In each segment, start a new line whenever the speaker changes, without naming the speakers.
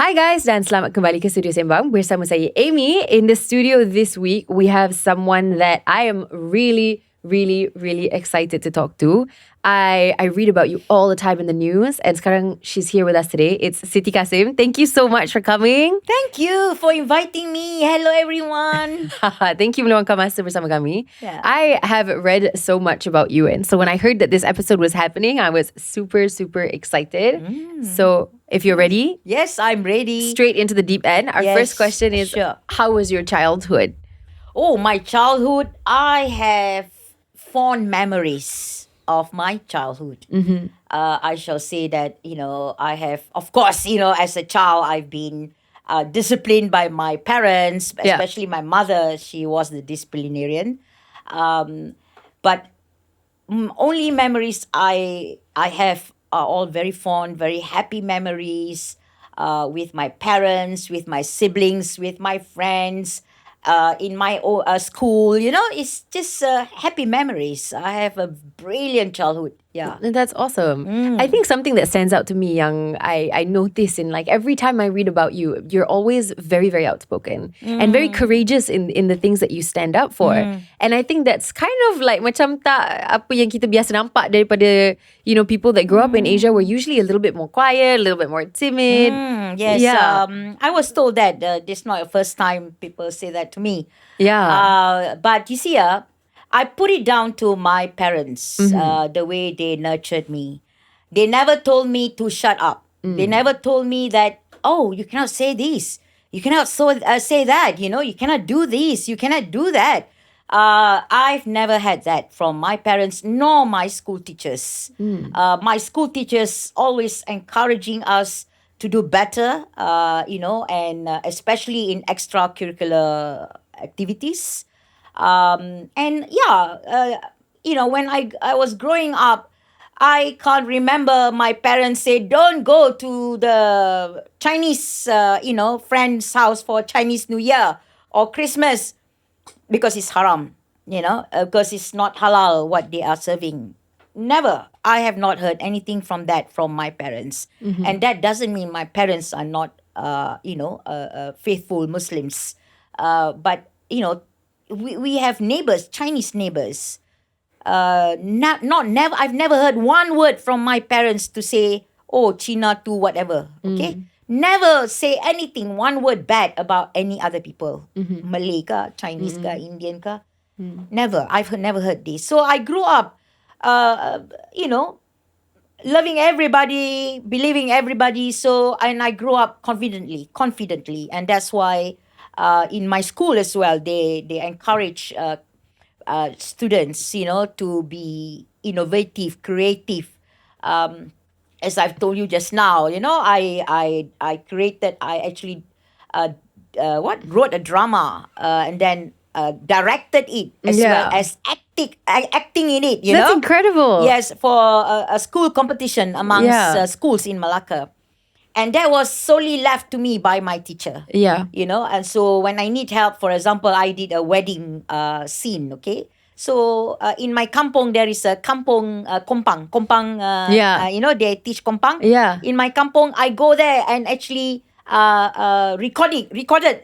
Hi guys dan selamat kembali ke Studio Sembang bersama saya Amy. In the studio this week, we have someone that I am really excited to talk to. I read about you all the time in the news and sekarang she's here with us today. It's Siti Kasim. Thank you so much for coming.
Thank you for inviting me. Hello everyone.
Thank you meluangkan masa bersama kami.
Yeah.
I have read so much about Euwyn. So when I heard that this episode was happening, I was super excited. So if you're ready,
Yes, I'm ready.
straight into the deep end. Our
Yes,
first question is,
sure.
how was your childhood?
Oh, my childhood. I have fond memories of my childhood. I shall say that, I have, of course, as a child, I've been disciplined by my parents,
Yeah.
especially my mother. She was the disciplinarian. But only memories I have are all very fond, very happy memories with my parents, with my siblings, with my friends, in my school. It's just happy memories. I have a brilliant childhood. Yeah.
That's awesome. I think something that stands out to me, young, I notice in like every time I read about you, you're always very outspoken and very courageous in the things that you stand up for. And I think that's kind of like macam tak apa yang kita biasa nampak daripada, people that grow up in Asia were usually a little bit more quiet, a little bit more timid.
Yes.
Yeah.
I was told that this is not the first time people say that to me.
Yeah.
But you see, I put it down to my parents, the way they nurtured me. They never told me to shut up. They never told me that, oh, you cannot say this. You cannot say that, you cannot do this. You cannot do that. I've never had that from my parents nor my school teachers. My school teachers always encouraging us to do better, and especially in extracurricular activities. When I was growing up, I can't remember my parents say, don't go to the Chinese, friend's house for Chinese New Year or Christmas because it's haram, because it's not halal what they are serving. Never. I have not heard anything from my parents. And that doesn't mean my parents are not, faithful Muslims. But, we have neighbors, Chinese neighbors. Never. I've never heard one word from my parents to say, oh, China to whatever. Okay, never say anything, one word bad about any other people, Malay ka, Chinese ka, Indian ka. Never. I've never heard this. So I grew up, loving everybody, believing everybody. So and I grew up confidently, and that's why. In my school as well, they encourage students, to be innovative, creative. As I've told you just now, I actually wrote a drama and then directed it as well as acting in it.
That's incredible.
Yes, for a school competition amongst schools in Malacca. And that was solely left to me by my teacher.
Yeah.
And so when I need help, for example, I did a wedding scene, okay? So in my kampong, there is a kampong kompang. Kompang, they teach kompang.
Yeah.
In my kampong, I go there and actually recorded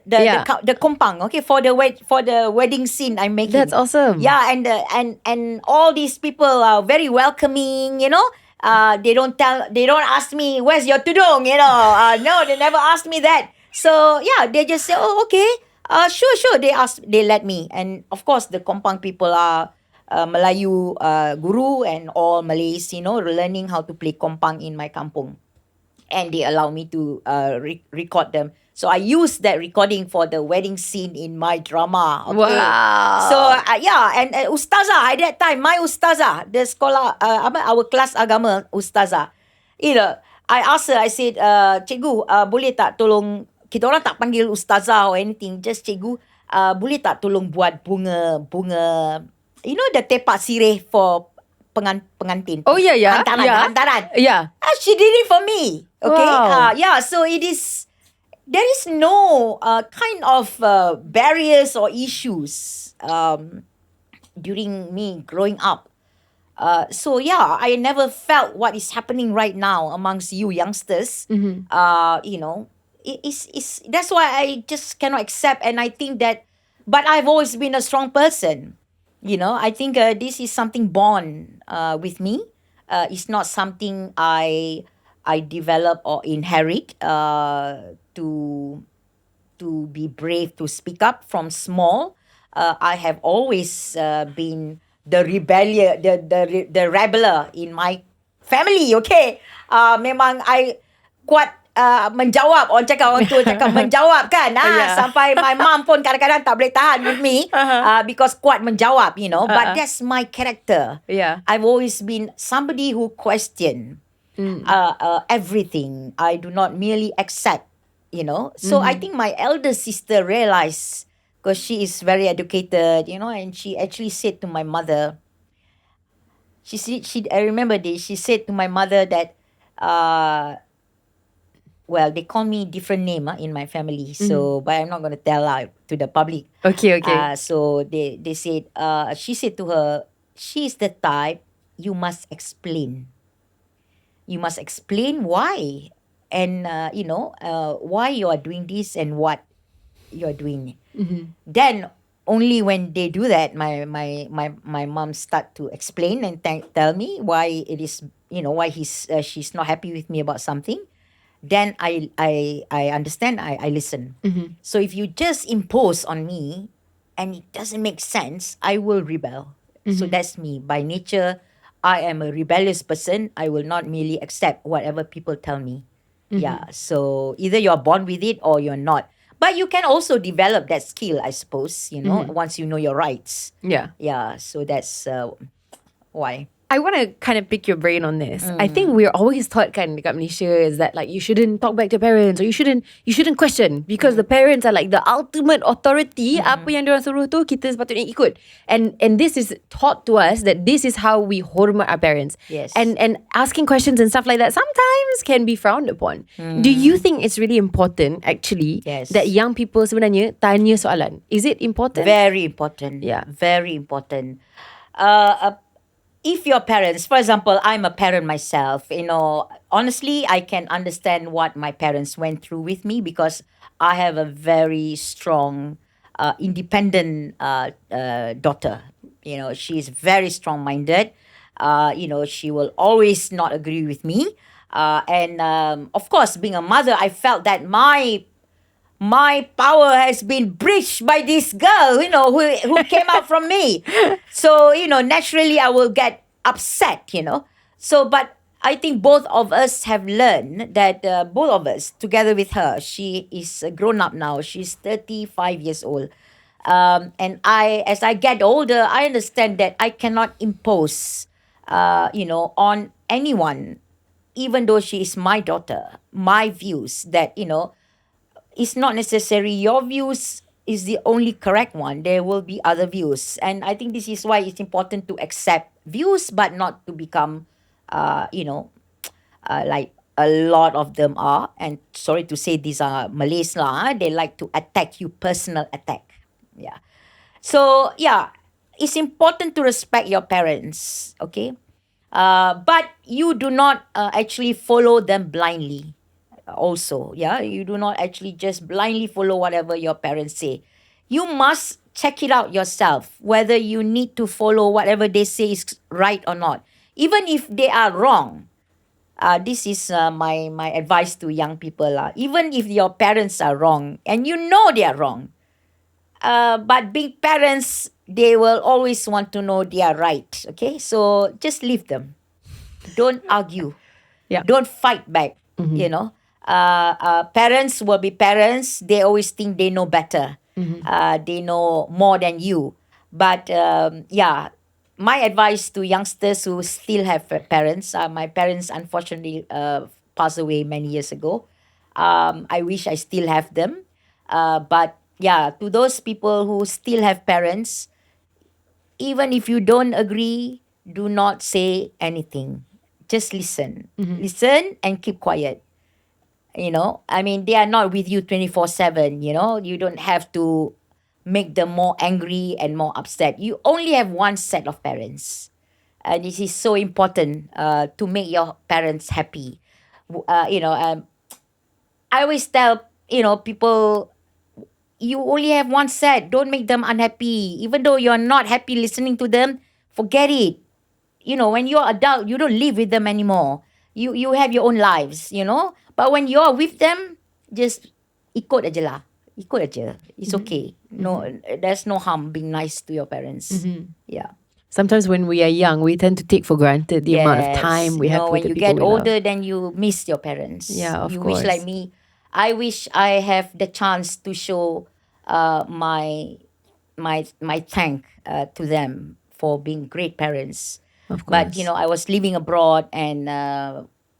the kompang, okay, for the wedding scene I'm making.
That's awesome.
Yeah, and all these people are very welcoming, they don't ask me, where's your tudung, no, they never asked me that. So yeah, they just say, oh, okay, sure, they let me. And of course the Kompang people are Melayu guru and all Malays, learning how to play Kompang in my kampung. And they allow me to record them. So I used that recording for the wedding scene in my drama. Okay?
Wow.
So and ustazah at that time, my ustazah, the sekolah, our class agama ustazah, I asked her, I said, cikgu, boleh tak tolong, kita orang tak panggil ustazah or anything, just cikgu, boleh tak tolong buat bunga, the tepak sirih for pengantin.
Oh yeah.
Hantaran.
Yeah.
She did it for me. Okay.
Wow.
So there is no kind of barriers or issues during me growing up. I never felt what is happening right now amongst you youngsters. that's why I just cannot accept. And I think that, but I've always been a strong person. I think this is something born with me. It's not something I develop or inherit. To be brave, to speak up from small. I have always been the rebellious, the rebeller in my family. Okay, memang I kuat menjawab. Orang tua cakap menjawab kan.
Yeah.
Sampai my mom pun kadang-kadang tak boleh tahan with me because kuat menjawab. But that's my character.
Yeah.
I've always been somebody who question everything. I do not merely accept. So I think my elder sister realized, because she is very educated, and she actually said to my mother, I remember this, she said to my mother that, well, they call me different name in my family, so, but I'm not going to tell out to the public.
Okay.
So they said, she said to her, she's the type, you must explain. You must explain why. And, why you are doing this and what you're doing. Then, only when they do that, my mom start to explain and tell me why it is, why she's not happy with me about something. Then I understand, I listen. So if you just impose on me and it doesn't make sense, I will rebel. So that's me. By nature, I am a rebellious person. I will not merely accept whatever people tell me. Yeah, so either you're born with it or you're not. But you can also develop that skill, I suppose, once you know your rights.
Yeah.
Yeah, so that's why.
I want to kind of pick your brain on this. I think we're always taught kan dekat Malaysia is that like you shouldn't talk back to parents, or you shouldn't question, because the parents are like the ultimate authority. Apa yang diorang suruh tu kita sepatutnya ikut. And this is taught to us that this is how we hormat our parents.
Yes.
And asking questions and stuff like that sometimes can be frowned upon. Do you think it's really important actually
Yes.
that young people sebenarnya tanya soalan? Is it important?
Very important.
Yeah.
Very important. If your parents, for example, I'm a parent myself, honestly, I can understand what my parents went through with me, because I have a very strong, independent daughter. She's very strong-minded. She will always not agree with me. And of course, being a mother, I felt that my power has been breached by this girl, who came out from me. So, naturally I will get upset, So, but I think both of us have learned that, both of us, together with her, she is grown up now. She's 35 years old. And as I get older, I understand that I cannot impose, on anyone, even though she is my daughter, my views that, it's not necessary your views is the only correct one. There will be other views. And I think this is why it's important to accept views, but not to become, like a lot of them are. And sorry to say, these are Malays lah. They like to attack you, personal attack. Yeah. So, yeah, it's important to respect your parents, okay? But you do not actually follow them blindly. Also, yeah, you do not actually just blindly follow whatever your parents say. You must check it out yourself, whether you need to follow whatever they say is right or not. Even if they are wrong, this is my advice to young people. Even if your parents are wrong, and you know they are wrong, but being parents, they will always want to know they are right, okay? So just leave them. Don't argue.
Yeah.
Don't fight back, Parents will be parents. They always think they know better. They know more than you. But my advice to youngsters who still have parents. My parents unfortunately passed away many years ago. I wish I still have them. But yeah, to those people who still have parents, even if you don't agree, do not say anything. Just listen. Listen and keep quiet. They are not with you 24/7, You don't have to make them more angry and more upset. You only have one set of parents. This is so important to make your parents happy. I always tell people, you only have one set. Don't make them unhappy. Even though you're not happy listening to them, forget it. When you're adult, you don't live with them anymore. You have your own lives. But when you're with them, just ikut aja lah. Ikut aja. It's okay. No, there's no harm being nice to your parents. Yeah.
Sometimes when we are young, we tend to take for granted the amount of time we have with
when
the
you
people
get
we love.
older, then you miss your parents.
Yeah, of
you
course.
wish like me. I wish I have the chance to show my thank to them for being great parents.
Of
But
course.
I was living abroad, and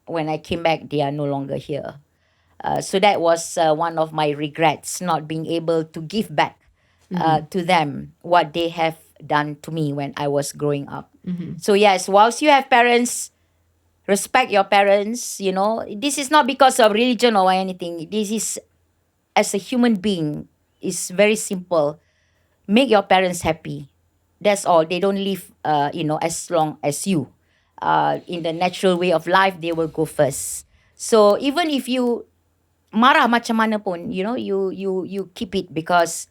when I came back, they are no longer here. So that was one of my regrets, not being able to give back to them what they have done to me when I was growing up. So yes, whilst you have parents, respect your parents. This is not because of religion or anything. This is, as a human being, is very simple. Make your parents happy. That's all. They don't live, as long as you. In the natural way of life, they will go first. So even if you marah macam mana pun, you keep it, because,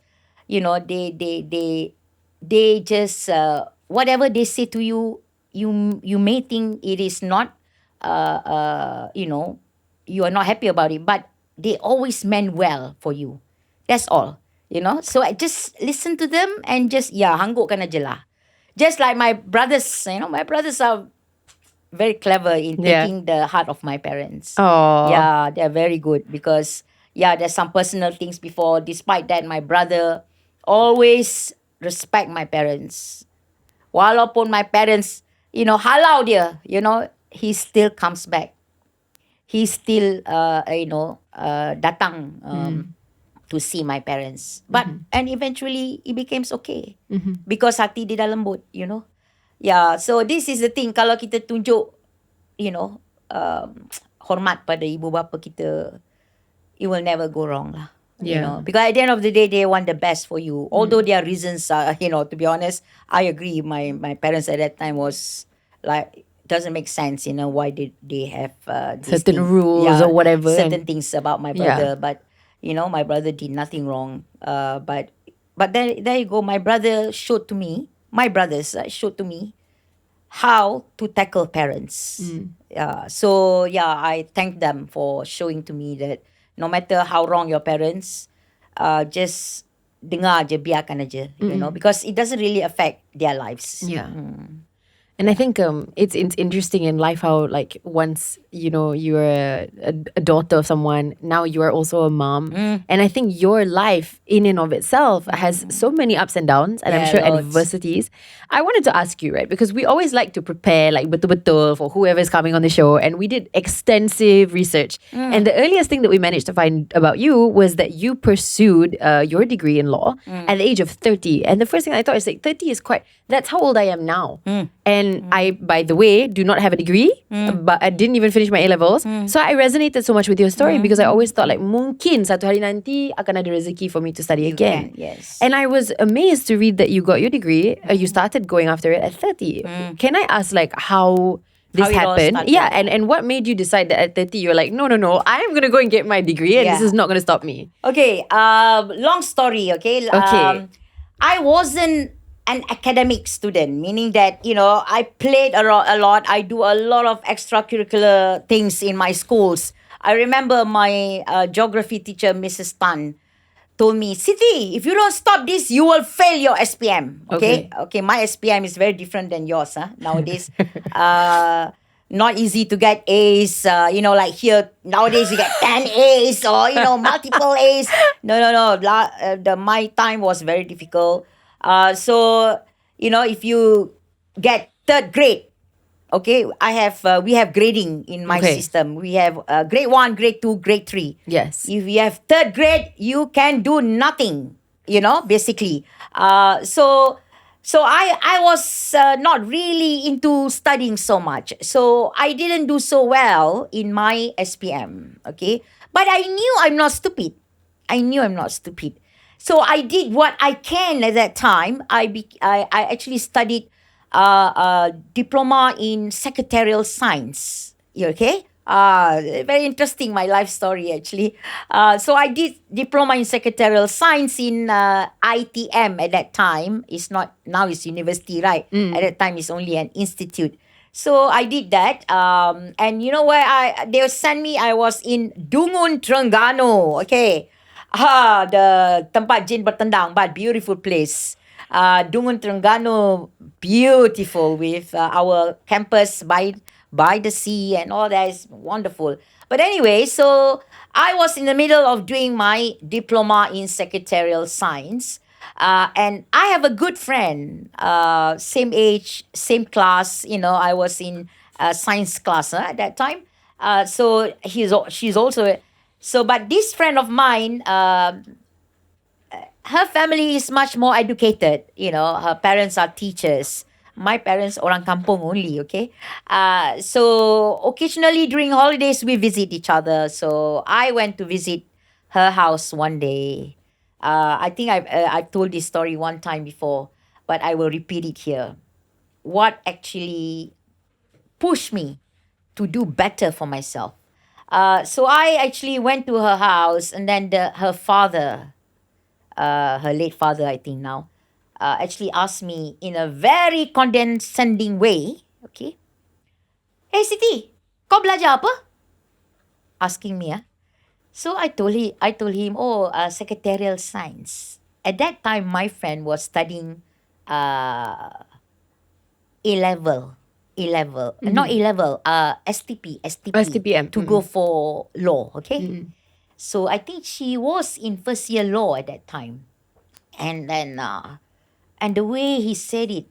they just whatever they say to you, you may think it is not, you are not happy about it, but they always meant well for you. That's all. So I just listen to them and just hanggukkan aja lah. Just like my brothers, my brothers are very clever in taking the heart of my parents.
Oh.
Yeah, they're very good, because there's some personal things before. Despite that, my brother always respect my parents. Walaupun my parents, halau dia, he still comes back. He still, datang to see my parents. But, and eventually, it became okay. Because hati dia dah lembut, Yeah, so this is the thing. Kalau kita tunjuk, hormat pada ibu bapa kita, it will never go wrong lah. Because at the end of the day, they want the best for you. Although their reasons are, to be honest, I agree. My parents at that time was like, doesn't make sense, why they have
certain rules or whatever.
Certain things about my brother. But, my brother did nothing wrong. But then, there you go. My brothers showed to me how to tackle parents. So, I thank them for showing to me that no matter how wrong your parents, just dengar aja, biarkan aja, because it doesn't really affect their lives.
Yeah. And I think it's interesting in life how, like, once, you're a daughter of someone, now you are also a mom. And I think your life in and of itself has so many ups and downs, and I'm sure
loads.
adversities. I wanted to ask you, right, because we always like to prepare, like, betul-betul for whoever is coming on the show, and we did extensive research. And the earliest thing that we managed to find about you was that you pursued your degree in law at the age of 30. And the first thing I thought is, like, 30 is that's how old I am now. And I, by the way, do not have a degree, but I didn't even finish my A-levels. So I resonated so much with your story because I always thought, like, mungkin satu hari nanti akan ada rezeki for me to study again.
Yes.
And I was amazed to read that you got your degree. You started going after it at 30. Can I ask, like, how this
How it all
happened?
started.
Yeah, and what made you decide that at 30 you're like, no, I am going to go and get my degree, and this is not going to stop me?
Okay, long story, okay? I wasn't an academic student, meaning that, I played a lot. I do a lot of extracurricular things in my schools. I remember my geography teacher, Mrs. Tan, told me, Siti, if you don't stop this, you will fail your SPM. Okay, my SPM is very different than yours nowadays. Not easy to get A's, like here, nowadays you get 10 A's or, multiple A's. No. My time was very difficult. So, if you get third grade, okay, we have grading in my system. We have grade 1, grade 2, grade 3.
Yes.
If you have third grade, you can do nothing, basically. So I was not really into studying so much. So I didn't do so well in my SPM, okay? But I knew I'm not stupid. So I did what I can at that time. I actually studied diploma in secretarial science. Okay? Very interesting, my life story actually. So I did diploma in secretarial science in ITM at that time. It's not, now it's university, right? At that time, it's only an institute. So I did that. And you know where they sent me? I was in Dungun, Terengganu. Okay. The tempat jin bertendang, but beautiful place. Dungun, Terengganu, beautiful with our campus by the sea and all that is wonderful. But anyway, so I was in the middle of doing my diploma in secretarial science. And I have a good friend, same age, same class. I was in science class at that time. So she's also. So, but this friend of mine, her family is much more educated. Her parents are teachers. My parents orang kampung only, okay? So occasionally during holidays we visit each other. So I went to visit her house one day. I think I've told this story one time before, but I will repeat it here. What actually pushed me to do better for myself? So I actually went to her house, and then her father, her late father, I think now, actually asked me in a very condescending way, okay, "Hey Siti, kau belajar apa?" Asking me, So I told him, secretarial science. At that time, my friend was studying A-level, not A-level, STPM, to go for law, okay? So I think she was in first year law at that time. And then, and the way he said it,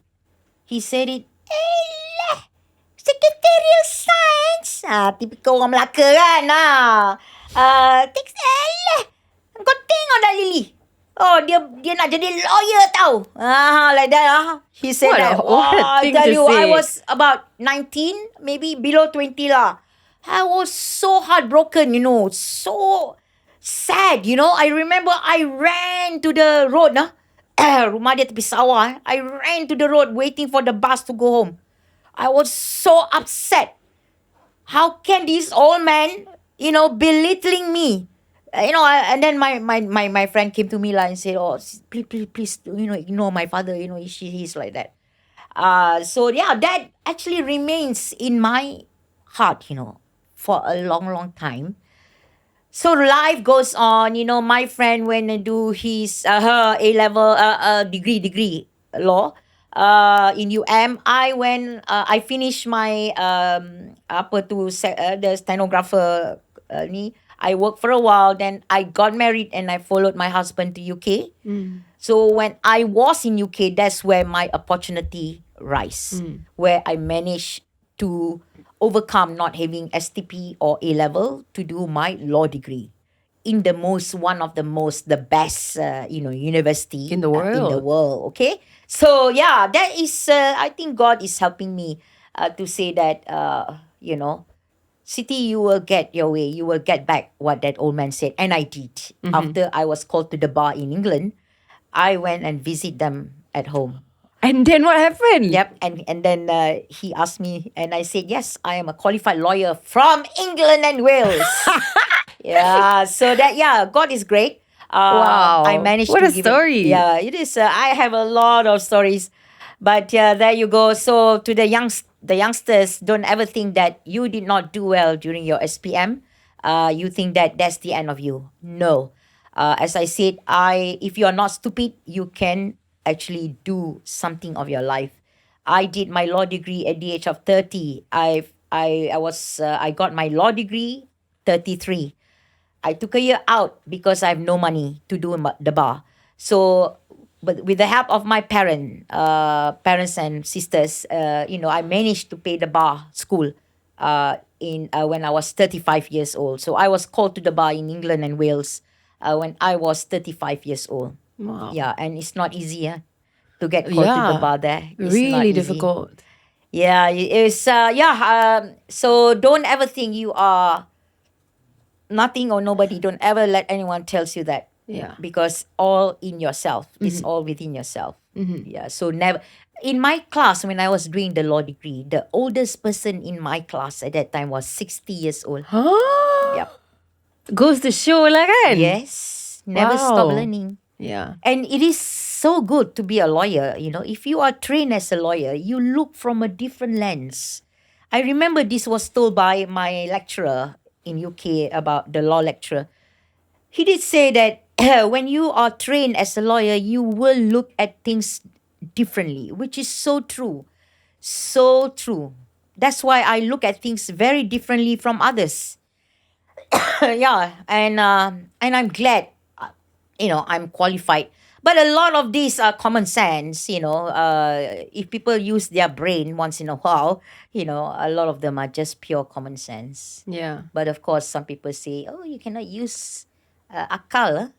"Elah, secretarial science." Typical orang Melaka kan. Elah, kau tengok dah Lily. Oh, dia nak jadi lawyer tau. Like that. He said that.
What a thing
I tell
to
you,
say.
I was about 19, maybe below 20 lah. I was so heartbroken, so sad, I remember I ran to the road, rumah dia tepi sawah. I ran to the road waiting for the bus to go home. I was so upset. How can this old man, belittling me? And then my friend came to me and said, "Oh, please, ignore my father. He's like that." So yeah, that actually remains in my heart, for a long, long time. So life goes on. My friend went and do his her A-level degree law in I went. I finished my the stenographer ni. I worked for a while. Then I got married and I followed my husband to UK. So when I was in UK, that's where my opportunity rise, where I managed to overcome not having STP or A-level to do my law degree in the best, university
In the world.
Okay. So yeah, that is, I think God is helping me to say that, Siti, you will get your way. You will get back what that old man said. And I did. After I was called to the bar in England, I went and visit them at home.
And then what happened?
Yep. And then he asked me, and I said, yes, I am a qualified lawyer from England and Wales. Yeah. So that, God is great.
Wow.
I managed
what
to
a
give
story.
it. Yeah, it is. I have a lot of stories. But there you go. So to the youngsters, don't ever think that you did not do well during your SPM. You think that that's the end of you. No. As I said, if you are not stupid, you can actually do something of your life. I did my law degree at the age of 30. I got my law degree 33. I took a year out because I have no money to do the bar. So, but with the help of my parents and sisters, I managed to pay the bar school when I was 35 years old. So I was called to the bar in England and Wales when I was 35 years old.
Wow.
Yeah, and it's not easy to get called to the bar there. It's
really
not easy.
difficult.
Yeah, it's so don't ever think you are nothing or nobody. Don't ever let anyone tells you that.
Yeah.
Because all in yourself. It's all within yourself. Yeah. So never. In my class, when I was doing the law degree, the oldest person in my class at that time was 60 years old. Yep.
Goes to show lah kan?
Yes. Never stop
Wow.
learning.
Yeah.
And it is so good to be a lawyer. If you are trained as a lawyer, you look from a different lens. I remember this was told by my lecturer in UK about the law lecturer. He did say that when you are trained as a lawyer, you will look at things differently, which is so true. So true. That's why I look at things very differently from others. Yeah, and I'm glad, I'm qualified. But a lot of these are common sense, if people use their brain once in a while, a lot of them are just pure common sense.
Yeah.
But of course, some people say, oh, you cannot use akal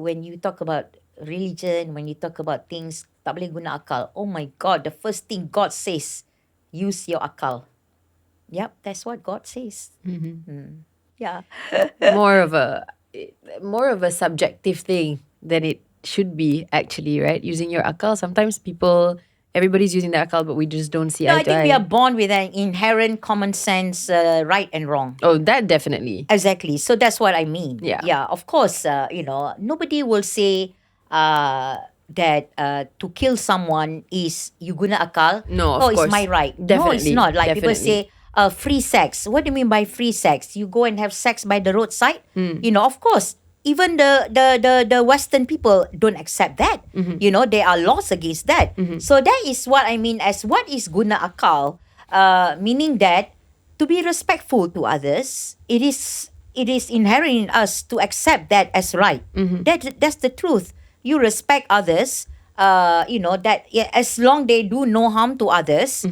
when you talk about religion, when you talk about things, tak boleh guna akal. Oh my God, the first thing God says, use your akal. Yep, that's what God says. Yeah.
more of a subjective thing than it should be, actually, right? Using your akal. Sometimes everybody's using their akal, but we just don't see
No,
eye
I
to
think
eye.
we are born with an inherent common sense, right and wrong.
Oh, that definitely.
Exactly. So that's what I mean.
Yeah.
Yeah. Of course, nobody will say that to kill someone is you guna akal.
No, of
oh,
course.
it's my right. No, it's
Definitely.
not. Like people
Definitely.
say, free sex. What do you mean by free sex? You go and have sex by the roadside? Of course. Even the Western people don't accept that. There are laws against that. So that is what I mean as what is guna akal, meaning that to be respectful to others, it is inherent in us to accept that as right. That's the truth. You respect others, that as long they do no harm to others,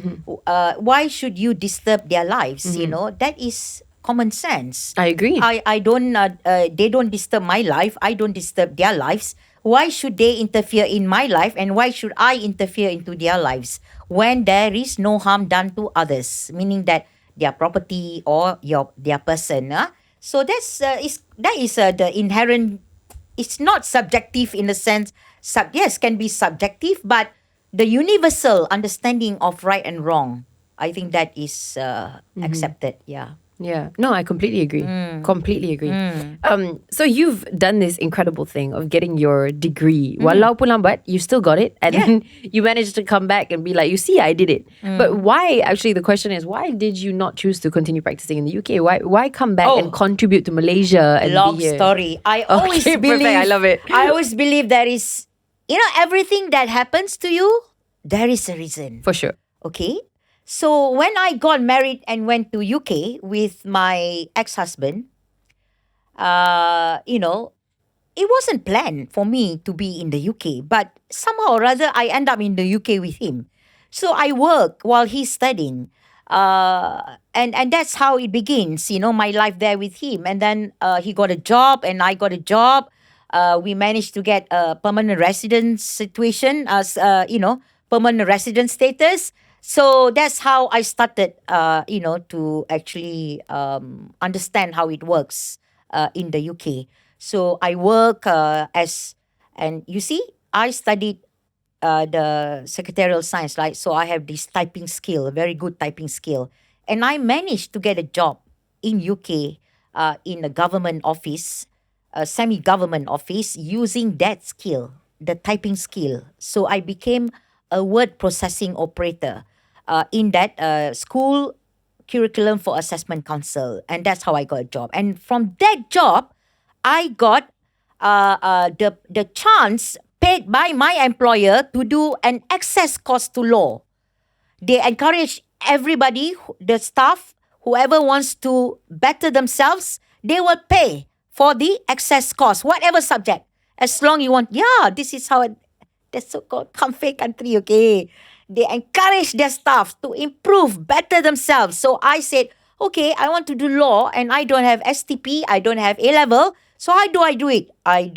why should you disturb their lives? That is common sense.
I agree.
I don't. They don't disturb my life. I don't disturb their lives. Why should they interfere in my life, and why should I interfere into their lives when there is no harm done to others? Meaning that their property or their person. So that is the inherent. It's not subjective in the sense. Yes, can be subjective, but the universal understanding of right and wrong, I think that is accepted. Yeah.
Yeah. No, I completely agree. Completely agree. So you've done this incredible thing of getting your degree. Walaupun lambat, you still got it. And then you managed to come back and be like, you see, I did it. But why, actually, the question is, why did you not choose to continue practicing in the UK? Why come back and contribute to Malaysia and
Long
be here?
story. I always
Okay,
believe.
perfect. I love it.
I always believe there is, everything that happens to you, there is a reason.
For sure.
Okay. So when I got married and went to UK with my ex-husband, it wasn't planned for me to be in the UK, but somehow or other I end up in the UK with him. So I work while he's studying. And that's how it begins, my life there with him. And then he got a job and I got a job. We managed to get a permanent residence situation, permanent resident status. So that's how I started, to actually understand how it works in the UK. So I work and you see, I studied the secretarial science, right? So I have this typing skill, a very good typing skill. And I managed to get a job in UK in a government office, a semi-government office, using that skill, the typing skill. So I became a word processing operator in that school curriculum for assessment council. And that's how I got a job. And from that job, I got the chance paid by my employer to do an access course to law. They encourage everybody, the staff, whoever wants to better themselves, they will pay for the access course, whatever subject. As long you want, this is how that's so-called comfy country, okay? They encourage their staff to improve, better themselves. So I said, okay, I want to do law and I don't have STP, I don't have A-level. So how do I do it? I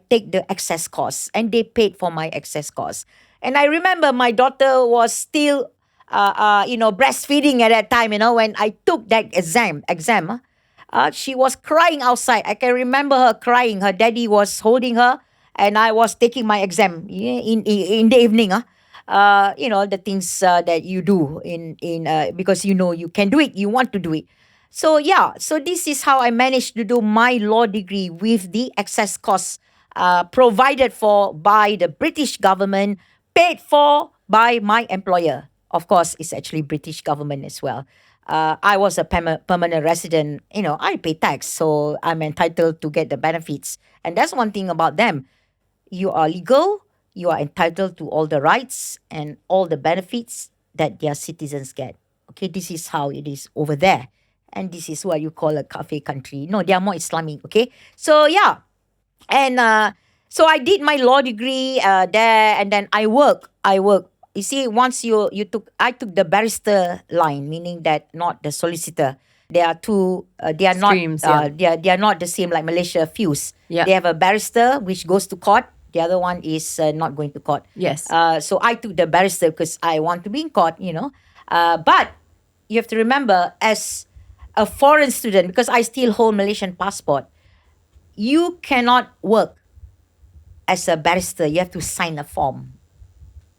take the access course and they paid for my access course. And I remember my daughter was still, breastfeeding at that time, when I took that exam. She was crying outside. I can remember her crying. Her daddy was holding her, and I was taking my exam in the evening. The things that you do because you can do it. You want to do it. So this is how I managed to do my law degree with the excess costs provided for by the British government, paid for by my employer. Of course, it's actually British government as well. I was a permanent resident. I pay tax, so I'm entitled to get the benefits. And that's one thing about them. You are legal, you are entitled to all the rights and all the benefits that their citizens get. Okay, this is how it is over there. And this is what you call a cafe country. No, they are more Islamic, okay? So, And so I did my law degree there, and then I work. You see, once I took the barrister line, meaning that not the solicitor. They are two. They are
Streams,
not. They are not the same like Malaysia fuse.
Yeah.
They have a barrister which goes to court. The other one is not going to court.
Yes.
So I took the barrister because I want to be in court. But you have to remember, as a foreign student, because I still hold Malaysian passport, you cannot work as a barrister. You have to sign a form.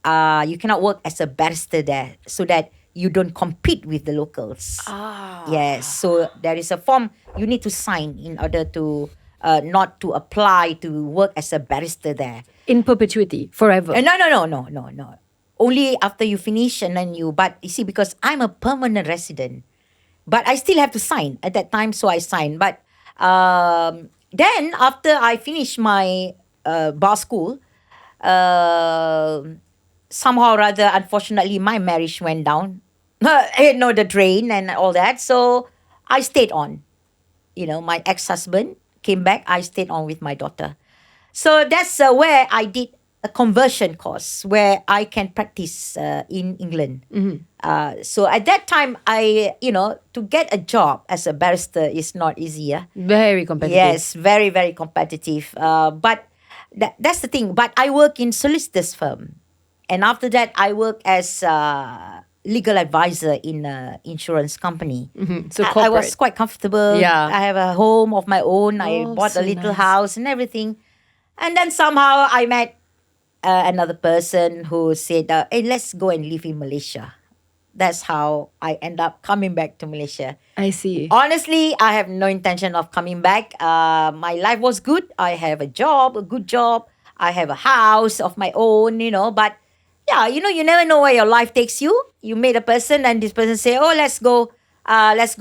You cannot work as a barrister there so that you don't compete with the locals. Yes. So there is a form you need to sign in order to not to apply to work as a barrister there.
In perpetuity, forever.
No. Only after you finish and then but you see, because I'm a permanent resident, but I still have to sign at that time, so I signed. But then after I finished my bar school, somehow or other, unfortunately, my marriage went down. The drain and all that. So I stayed on. My ex-husband came back. I stayed on with my daughter. So that's where I did a conversion course where I can practice in England.
Mm-hmm.
So at that time, to get a job as a barrister is not easy.
Very competitive.
Yes, very, very competitive. But that's the thing. But I work in solicitor's firm. And after that, I work as legal advisor in an insurance company.
Mm-hmm. So
I was quite comfortable.
Yeah.
I have a home of my own. I bought a little house and everything. And then somehow I met another person who said, hey, let's go and live in Malaysia. That's how I end up coming back to Malaysia.
I see.
Honestly, I have no intention of coming back. My life was good. I have a good job. I have a house of my own, but you never know where your life takes you. You meet a person and this person say, oh, let's go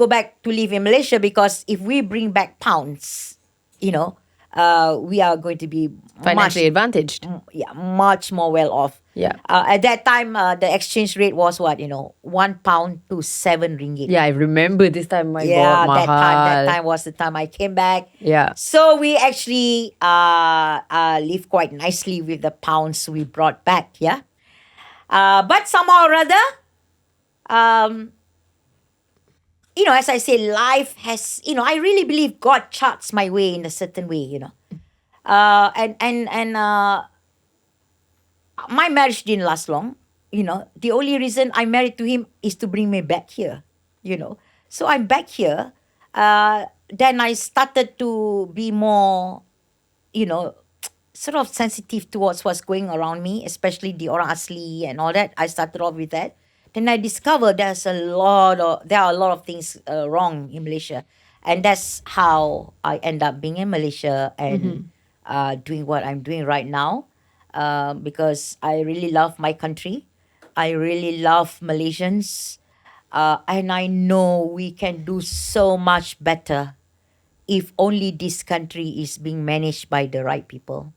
back to live in Malaysia, because if we bring back pounds, we are going to be
financially advantaged.
Much more well off.
Yeah.
At that time, the exchange rate was what, 1 pound to 7 ringgit.
Yeah, I remember this time. My God, mahal.
That time was the time I came back.
Yeah.
So we actually lived quite nicely with the pounds we brought back. Yeah. But somehow or other, as I say, life has, I really believe God charts my way in a certain way, and my marriage didn't last long. The only reason I married to him is to bring me back here, So I'm back here. Then I started to be more, sort of sensitive towards what's going around me, especially the orang Asli and all that. I started off with that. Then I discovered there are a lot of things wrong in Malaysia. And that's how I end up being in Malaysia and doing what I'm doing right now. Because I really love my country. I really love Malaysians. And I know we can do so much better if only this country is being managed by the right people.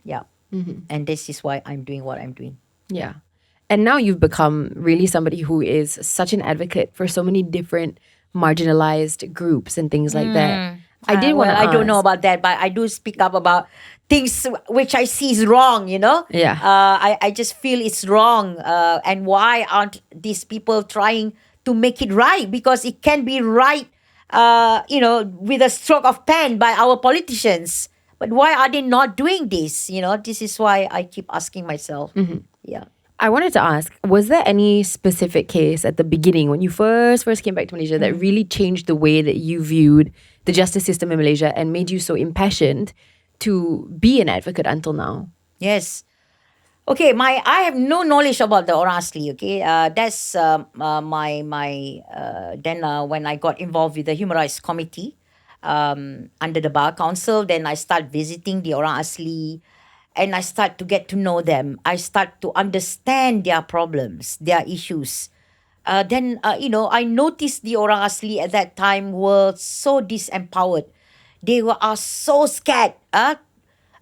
Yeah. Mm-hmm. And this is why I'm doing what I'm doing.
Yeah. And now you've become really somebody who is such an advocate for so many different marginalized groups and things like that. I
don't know about that, but I do speak up about things which I see is wrong,
Yeah.
I just feel it's wrong. And why aren't these people trying to make it right? Because it can be right, with a stroke of pen by our politicians. But why are they not doing this? This is why I keep asking myself. Mm-hmm. Yeah.
I wanted to ask, was there any specific case at the beginning when you first came back to Malaysia that really changed the way that you viewed the justice system in Malaysia and made you so impassioned to be an advocate until now?
Yes. Okay, I have no knowledge about the orang asli. Okay, that's then when I got involved with the Human Rights Committee under the Bar Council, then I start visiting the orang asli, and I start to get to know them. I start to understand their problems, their issues. Then I noticed the orang asli at that time were so disempowered. They are so scared.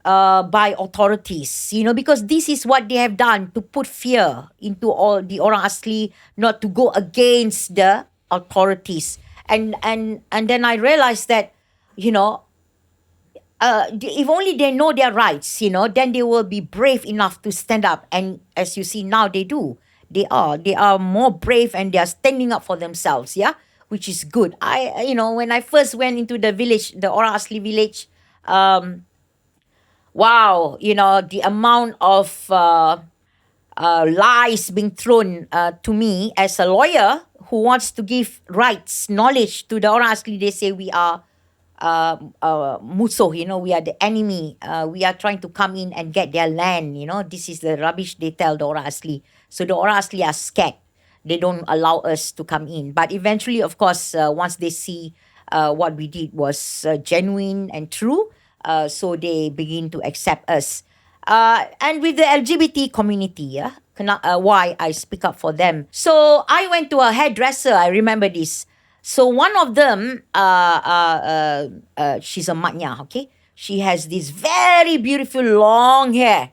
By authorities, because this is what they have done to put fear into all the orang asli, not to go against the authorities. And then I realized that, if only they know their rights, then they will be brave enough to stand up. And as you see now, they do. They are more brave, and they are standing up for themselves. Yeah, which is good. When I first went into the village, the orang asli village, wow, the amount of lies being thrown to me as a lawyer who wants to give rights, knowledge to the orang asli. They say we are musuh, we are the enemy. We are trying to come in and get their land, This is the rubbish they tell the orang asli. So the orang asli are scared. They don't allow us to come in. But eventually, of course, once they see what we did was genuine and true, so they begin to accept us. And with the LGBT community, why I speak up for them. So I went to a hairdresser, I remember this. So one of them, she's a maknya, okay? She has this very beautiful long hair.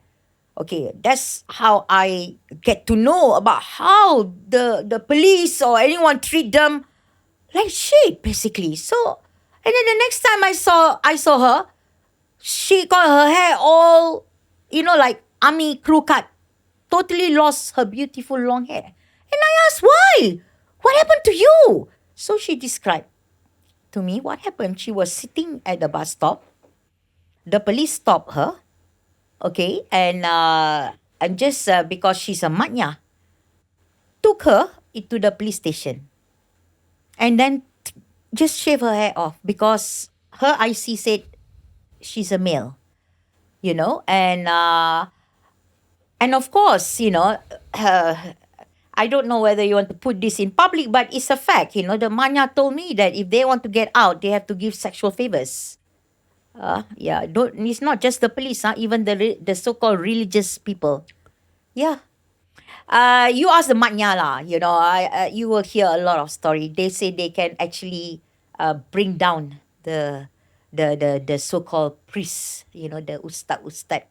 Okay, that's how I get to know about how the police or anyone treat them like shit, basically. So, and then the next time I saw her, she got her hair all, like army crew cut. Totally lost her beautiful long hair. And I asked, why? What happened to you? So she described to me what happened. She was sitting at the bus stop. The police stopped her. Okay, and just because she's a maknya, took her into the police station. And then just shave her hair off because her IC said she's a male, and of course, I don't know whether you want to put this in public, but it's a fact, the manya told me that if they want to get out, they have to give sexual favors. It's not just the police, even the so-called religious people. Yeah. You ask the maknya lah, you will hear a lot of story. They say they can actually bring down the so-called priests, the ustaz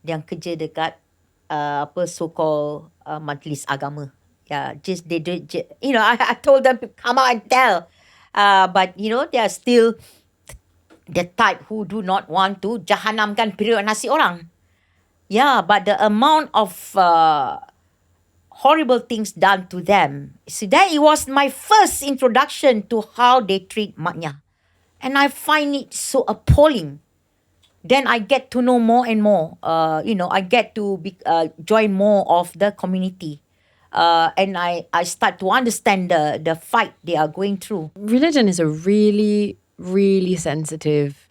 yang kerja dekat so-called majlis agama. Yeah, just they do. I told them to come out and tell, but they are still the type who do not want to jahanamkan periuk nasi orang. Yeah, but the amount of horrible things done to them. So that it was my first introduction to how they treat maknya. And I find it so appalling. Then I get to know more and more. I get to join more of the community. And I start to understand the fight they are going through.
Religion is a really, really sensitive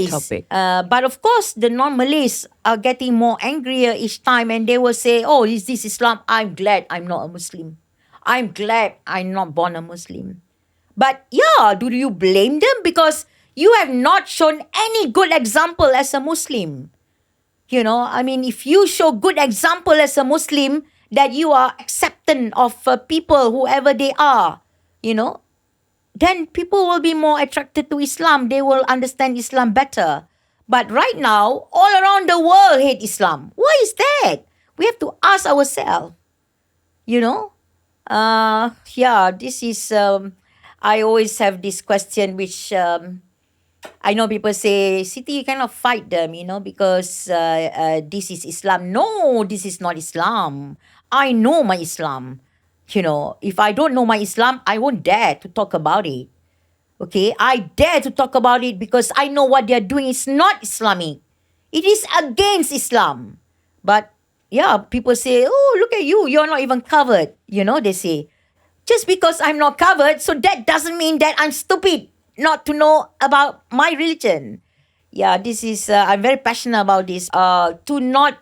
topic.
But of course, the non-Malays are getting more angrier each time, and they will say, oh, is this Islam? I'm glad I'm not a Muslim. I'm glad I'm not born a Muslim. But yeah, do you blame them? Because you have not shown any good example as a Muslim. If you show good example as a Muslim, that you are accepting of people, whoever they are, then people will be more attracted to Islam. They will understand Islam better. But right now, all around the world hate Islam. Why is that? We have to ask ourselves. This is, I always have this question which I know people say, Siti, you cannot fight them, because this is Islam. No, this is not Islam. I know my Islam. If I don't know my Islam, I won't dare to talk about it. Okay, I dare to talk about it because I know what they're doing is not Islamic. It is against Islam. But yeah, people say, oh, look at you, you're not even covered. They say, just because I'm not covered, so that doesn't mean that I'm stupid. not to know about my religion. Yeah, this is, I'm very passionate about this. To not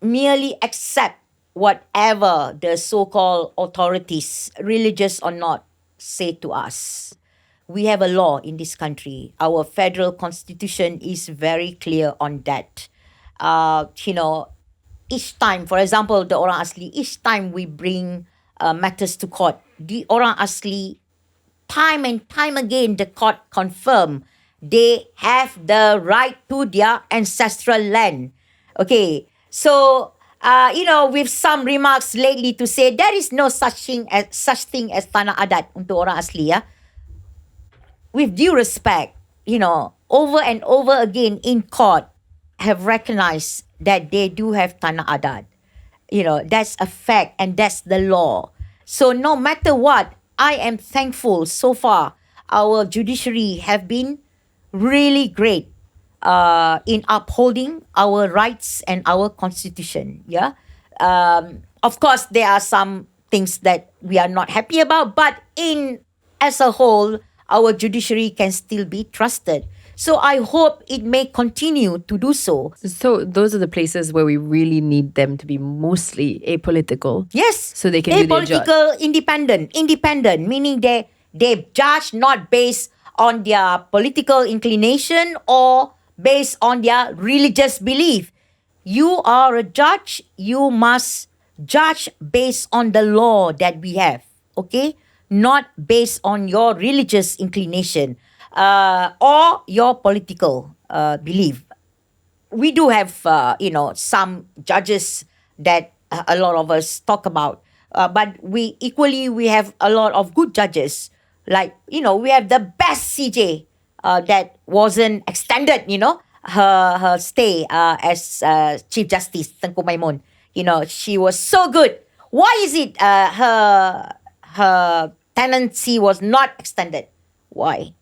merely accept whatever the so-called authorities, religious or not, say to us. We have a law in this country. Our federal constitution is very clear on that. Each time, for example, the orang asli, each time we bring matters to court, the orang asli, time and time again, the court confirm they have the right to their ancestral land. Okay, so with some remarks lately to say there is no such thing as tanah adat untuk orang asli, ya. With due respect, over and over again in court have recognized that they do have tanah adat. That's a fact and that's the law. So no matter what, I am thankful so far our judiciary have been really great in upholding our rights and our constitution. Yeah. Of course, there are some things that we are not happy about, but as a whole, our judiciary can still be trusted. So I hope it may continue to do so.
So those are the places where we really need them to be mostly apolitical.
Yes.
So they can do their job.
Apolitical, independent, meaning they judge not based on their political inclination or based on their religious belief. You are a judge, you must judge based on the law that we have, okay? Not based on your religious inclination or your political belief. We do have, some judges that a lot of us talk about, but we have a lot of good judges. Like, we have the best CJ that wasn't extended, her stay as Chief Justice, Tengku Maimun. She was so good. Why is it her tenancy was not extended? Why?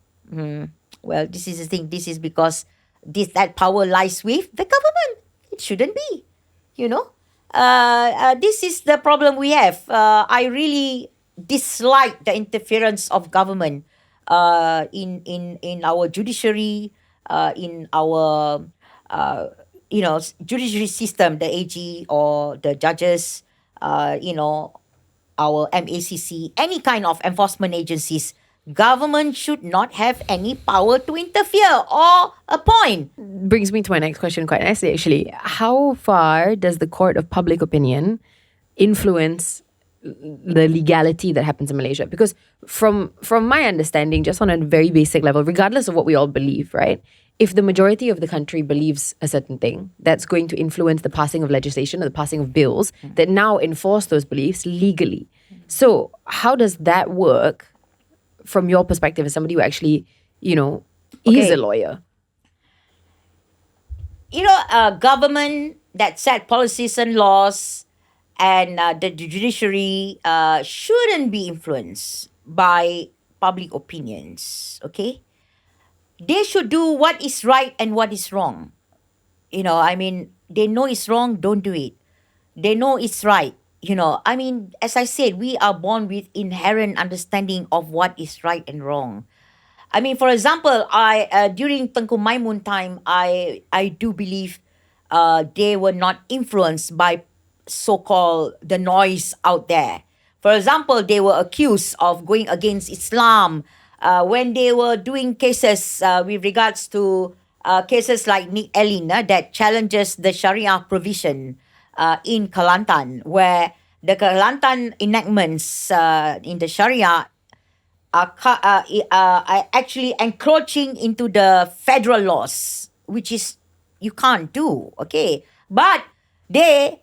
Well, this is the thing. This is because that power lies with the government. It shouldn't be, this is the problem we have. I really dislike the interference of government in our judiciary, in our judiciary system, the AG or the judges, our MACC, any kind of enforcement agencies. Government should not have any power to interfere or appoint.
Brings me to my next question quite nicely, actually. How far does the court of public opinion influence the legality that happens in Malaysia? Because from my understanding, just on a very basic level, regardless of what we all believe, right? If the majority of the country believes a certain thing, that's going to influence the passing of legislation or the passing of bills that now enforce those beliefs legally. So how does that work from your perspective as somebody who actually, is a lawyer?
Government that set policies and laws and the judiciary shouldn't be influenced by public opinions, okay? They should do what is right and what is wrong. They know it's wrong, don't do it. They know it's right. As I said, we are born with inherent understanding of what is right and wrong. For example, during Tengku Maimun time, I do believe they were not influenced by so-called the noise out there. For example, they were accused of going against Islam when they were doing cases with regards to cases like Nick Elin that challenges the Sharia provision in Kelantan, where the Kelantan enactments in the Sharia are actually encroaching into the federal laws, which is you can't do, okay? But the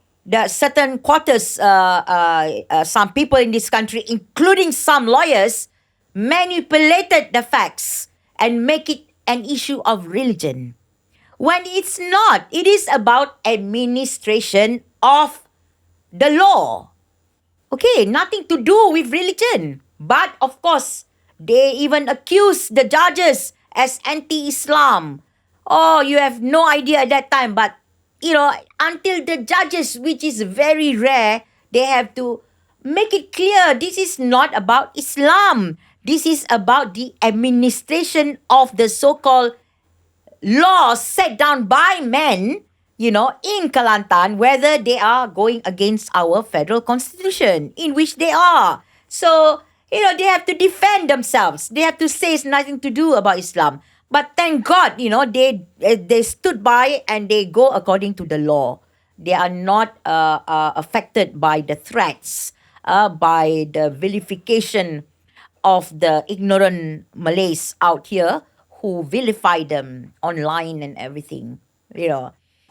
certain quarters, some people in this country, including some lawyers, manipulated the facts and make it an issue of religion. When it's not. It is about administration of the law. Okay, nothing to do with religion. But of course, they even accuse the judges as anti-Islam. Oh, you have no idea at that time. But, until the judges, which is very rare, they have to make it clear this is not about Islam. This is about the administration of the so-called laws set down by men, in Kelantan, whether they are going against our federal constitution, in which they are. So, they have to defend themselves. They have to say it's nothing to do about Islam. But thank God, they stood by and they go according to the law. They are not affected by the threats, by the vilification of the ignorant Malays out here who vilify them online and everything.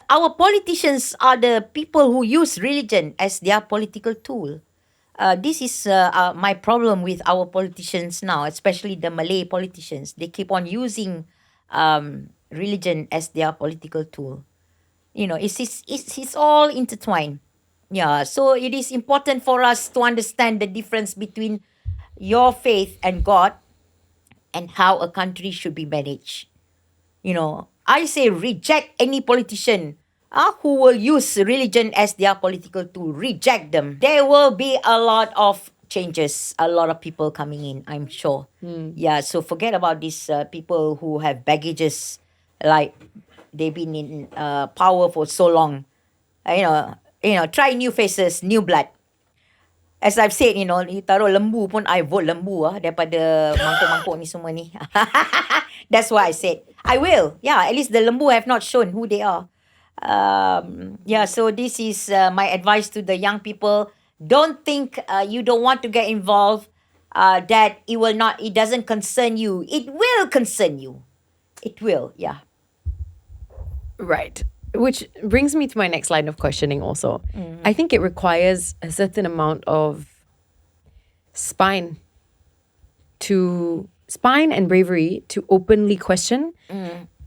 Our politicians are the people who use religion as their political tool. This is my problem with our politicians now, especially the Malay politicians. They keep on using religion as their political tool. It's all intertwined. Yeah, so it is important for us to understand the difference between your faith and God and how a country should be managed. I say reject any politician who will use religion as their political tool. Reject them. There will be a lot of changes, a lot of people coming in, I'm sure. Yeah, so forget about these people who have baggages, like they've been in power for so long. Try new faces, new blood. As I've said, you taruh lembu pun, I vote lembu daripada mangkuk-mangkuk ni semua ni. That's why I said, I will. Yeah, at least the lembu have not shown who they are. So this is my advice to the young people. Don't think you don't want to get involved, that it doesn't concern you. It will concern you. It will, yeah.
Right. Which brings me to my next line of questioning also. I think it requires a certain amount of spine and bravery to openly question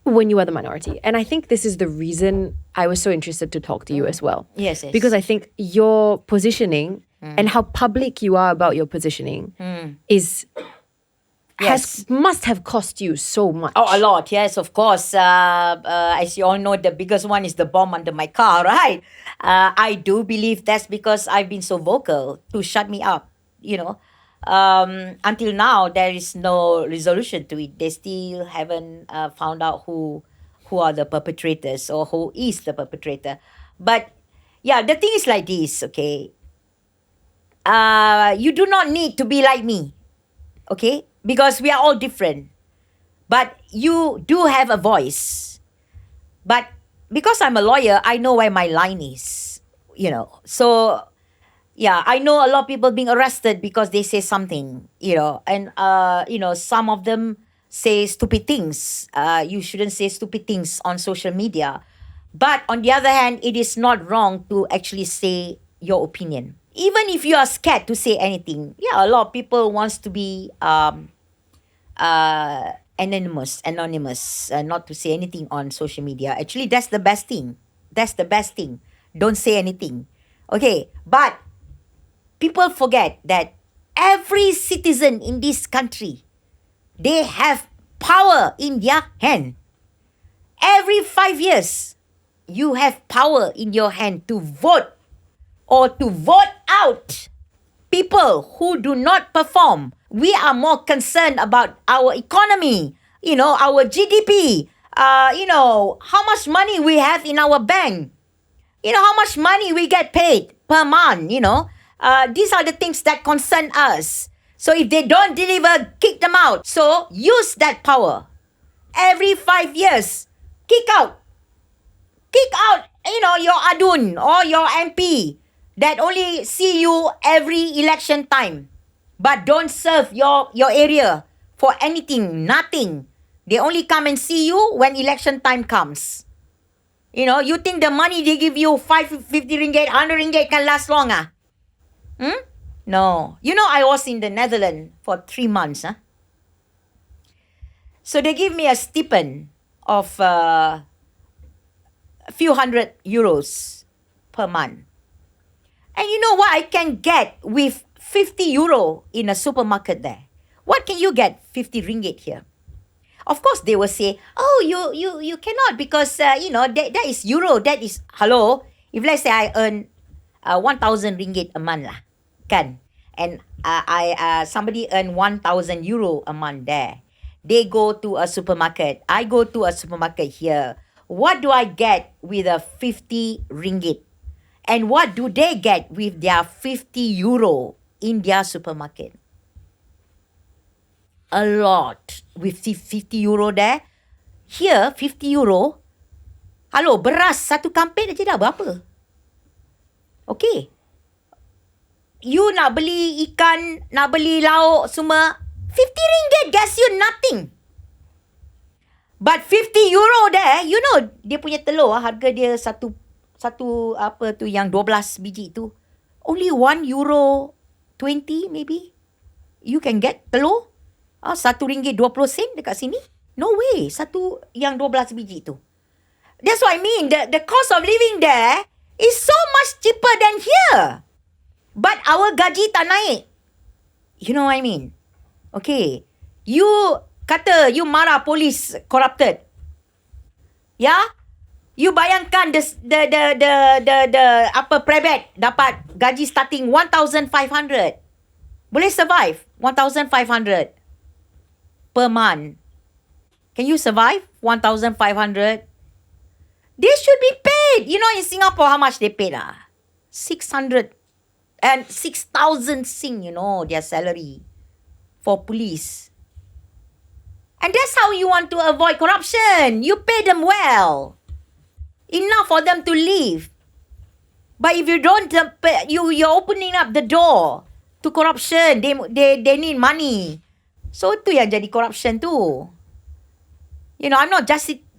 when you are the minority. And I think this is the reason I was so interested to talk to you as well.
Yes.
Because I think your positioning and how public you are about your positioning must have cost you so much.
Oh, a lot. Yes, of course. As you all know, the biggest one is the bomb under my car, right? I do believe that's because I've been so vocal to shut me up, Until now, there is no resolution to it. They still haven't found out who are the perpetrators or who is the perpetrator. But yeah, the thing is like this, okay? You do not need to be like me, okay? Because we are all different. But you do have a voice. But because I'm a lawyer, I know where my line is, So, yeah, I know a lot of people being arrested because they say something, And, some of them say stupid things. You shouldn't say stupid things on social media. But on the other hand, it is not wrong to actually say your opinion. Even if you are scared to say anything, a lot of people wants to be anonymous, not to say anything on social media. Actually, that's the best thing. Don't say anything. Okay, but people forget that every citizen in this country, they have power in their hand. Every 5 years, you have power in your hand to vote or to vote out people who do not perform. We are more concerned about our economy, our GDP, how much money we have in our bank, how much money we get paid per month, These are the things that concern us. So if they don't deliver, kick them out. So use that power. Every 5 years, kick out, your adun or your MP that only see you every election time. But don't serve your area for anything, nothing. They only come and see you when election time comes. You think the money they give you, 50 ringgit, 100 ringgit can last long? No. I was in the Netherlands for 3 months. So they give me a stipend of a few hundred euros per month. And you know what I can get with 50 euro in a supermarket there? What can you get 50 ringgit here? Of course, they will say, oh, you cannot because, that is euro. That is, hello, if let's say I earn 1,000 ringgit a month lah, kan? And somebody earn 1,000 euro a month there. They go to a supermarket. I go to a supermarket here. What do I get with a 50 ringgit? And what do they get with their 50 euro in their supermarket? A lot with 50 euro there. Here, 50 euro. Halo, beras satu kampit aja dah berapa? Okay. You nak beli ikan, nak beli lauk semua, 50 ringgit gets you nothing. But 50 euro there, you know, dia punya telur, harga dia satu apa tu yang 12 biji tu. Only 1 euro 20 maybe. You can get telur. 1 ringgit 20 sen dekat sini. No way. Satu yang 12 biji tu. That's what I mean. The cost of living there is so much cheaper than here. But our gaji tak naik. You know what I mean? Okay. You kata you marah polis corrupted. Yeah? You bayangkan the apa prebet dapat gaji starting 1,500. Boleh survive 1,500 per month. Can you survive 1,500? They should be paid. You know, in Singapore, how much they pay lah? 600 and 6,000 sing, you know, their salary for police. And that's how you want to avoid corruption. You pay them well. Enough for them to live. But if you don't, you're opening up the door to corruption. They need money. So, tu yang jadi corruption tu. You know, I'm not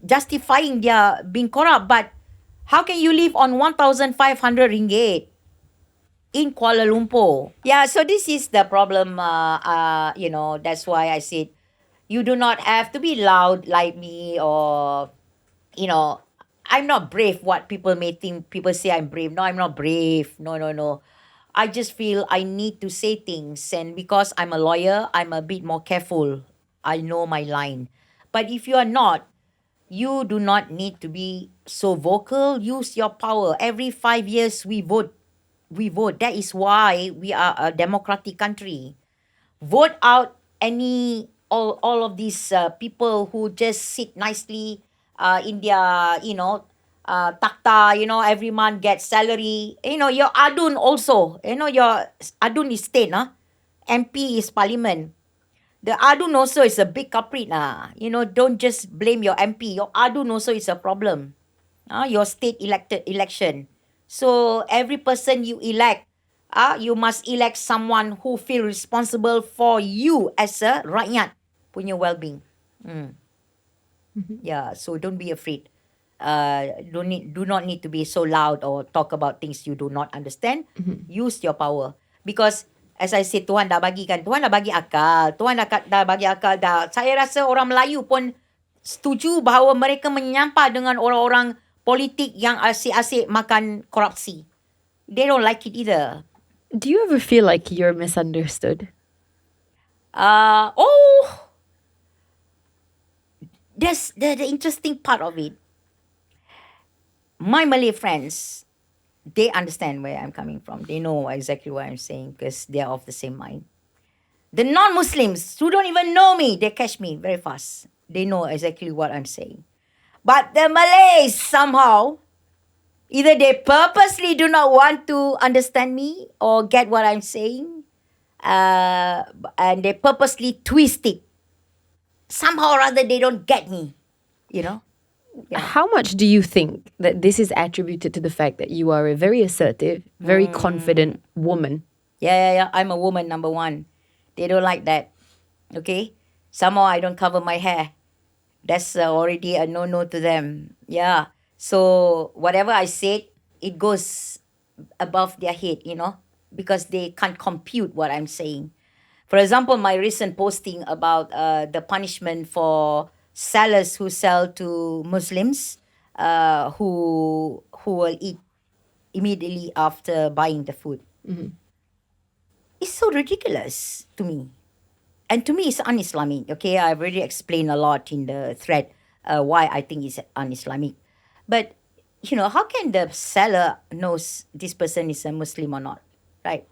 justifying their being corrupt, but how can you live on 1,500 ringgit in Kuala Lumpur? Yeah, so this is the problem, you know, that's why I said, you do not have to be loud like me or, you know, I'm not brave. What people may think, people say I'm brave. No, I'm not brave. No. I just feel I need to say things. And because I'm a lawyer, I'm a bit more careful. I know my line. But if you are not, you do not need to be so vocal. Use your power. Every 5 years we vote. That is why we are a democratic country. Vote out all of these people who just sit nicely in their, you know, takhta, you know, every month get salary. You know, your adun also. You know, your adun is state, MP is parliament. The adun also is a big culprit. You know, don't just blame your MP. Your adun also is a problem. Your state election. So every person you elect, you must elect someone who feel responsible for you as a rakyat punya well-being. Yeah, so don't be afraid. Do not need to be so loud or talk about things you do not understand. Use your power. Because as I said, Tuhan dah bagi kan. Tuhan dah bagi akal. Tuhan dah bagi akal dah. Saya rasa orang Melayu pun setuju bahawa mereka menyampah dengan orang-orang politik yang asyik-asyik makan korupsi. They don't like it either.
Do you ever feel like you're misunderstood?
That's the interesting part of it. My Malay friends, they understand where I'm coming from. They know exactly what I'm saying because they're of the same mind. The non-Muslims who don't even know me, they catch me very fast. They know exactly what I'm saying. But the Malays somehow, either they purposely do not want to understand me or get what I'm saying, and they purposely twist it. Somehow or other, they don't get me, you know.
Yeah. How much do you think that this is attributed to the fact that you are a very assertive, very confident woman?
Yeah. I'm a woman, number one. They don't like that. Okay? Somehow I don't cover my hair. That's already a no-no to them. Yeah. So whatever I said, it goes above their head, you know, because they can't compute what I'm saying. For example, my recent posting about the punishment for sellers who sell to Muslims who will eat immediately after buying the food. It's so ridiculous to me. And to me, it's un-Islamic. Okay, I've already explained a lot in the thread why I think it's un-Islamic. But, you know, how can the seller knows this person is a Muslim or not? right?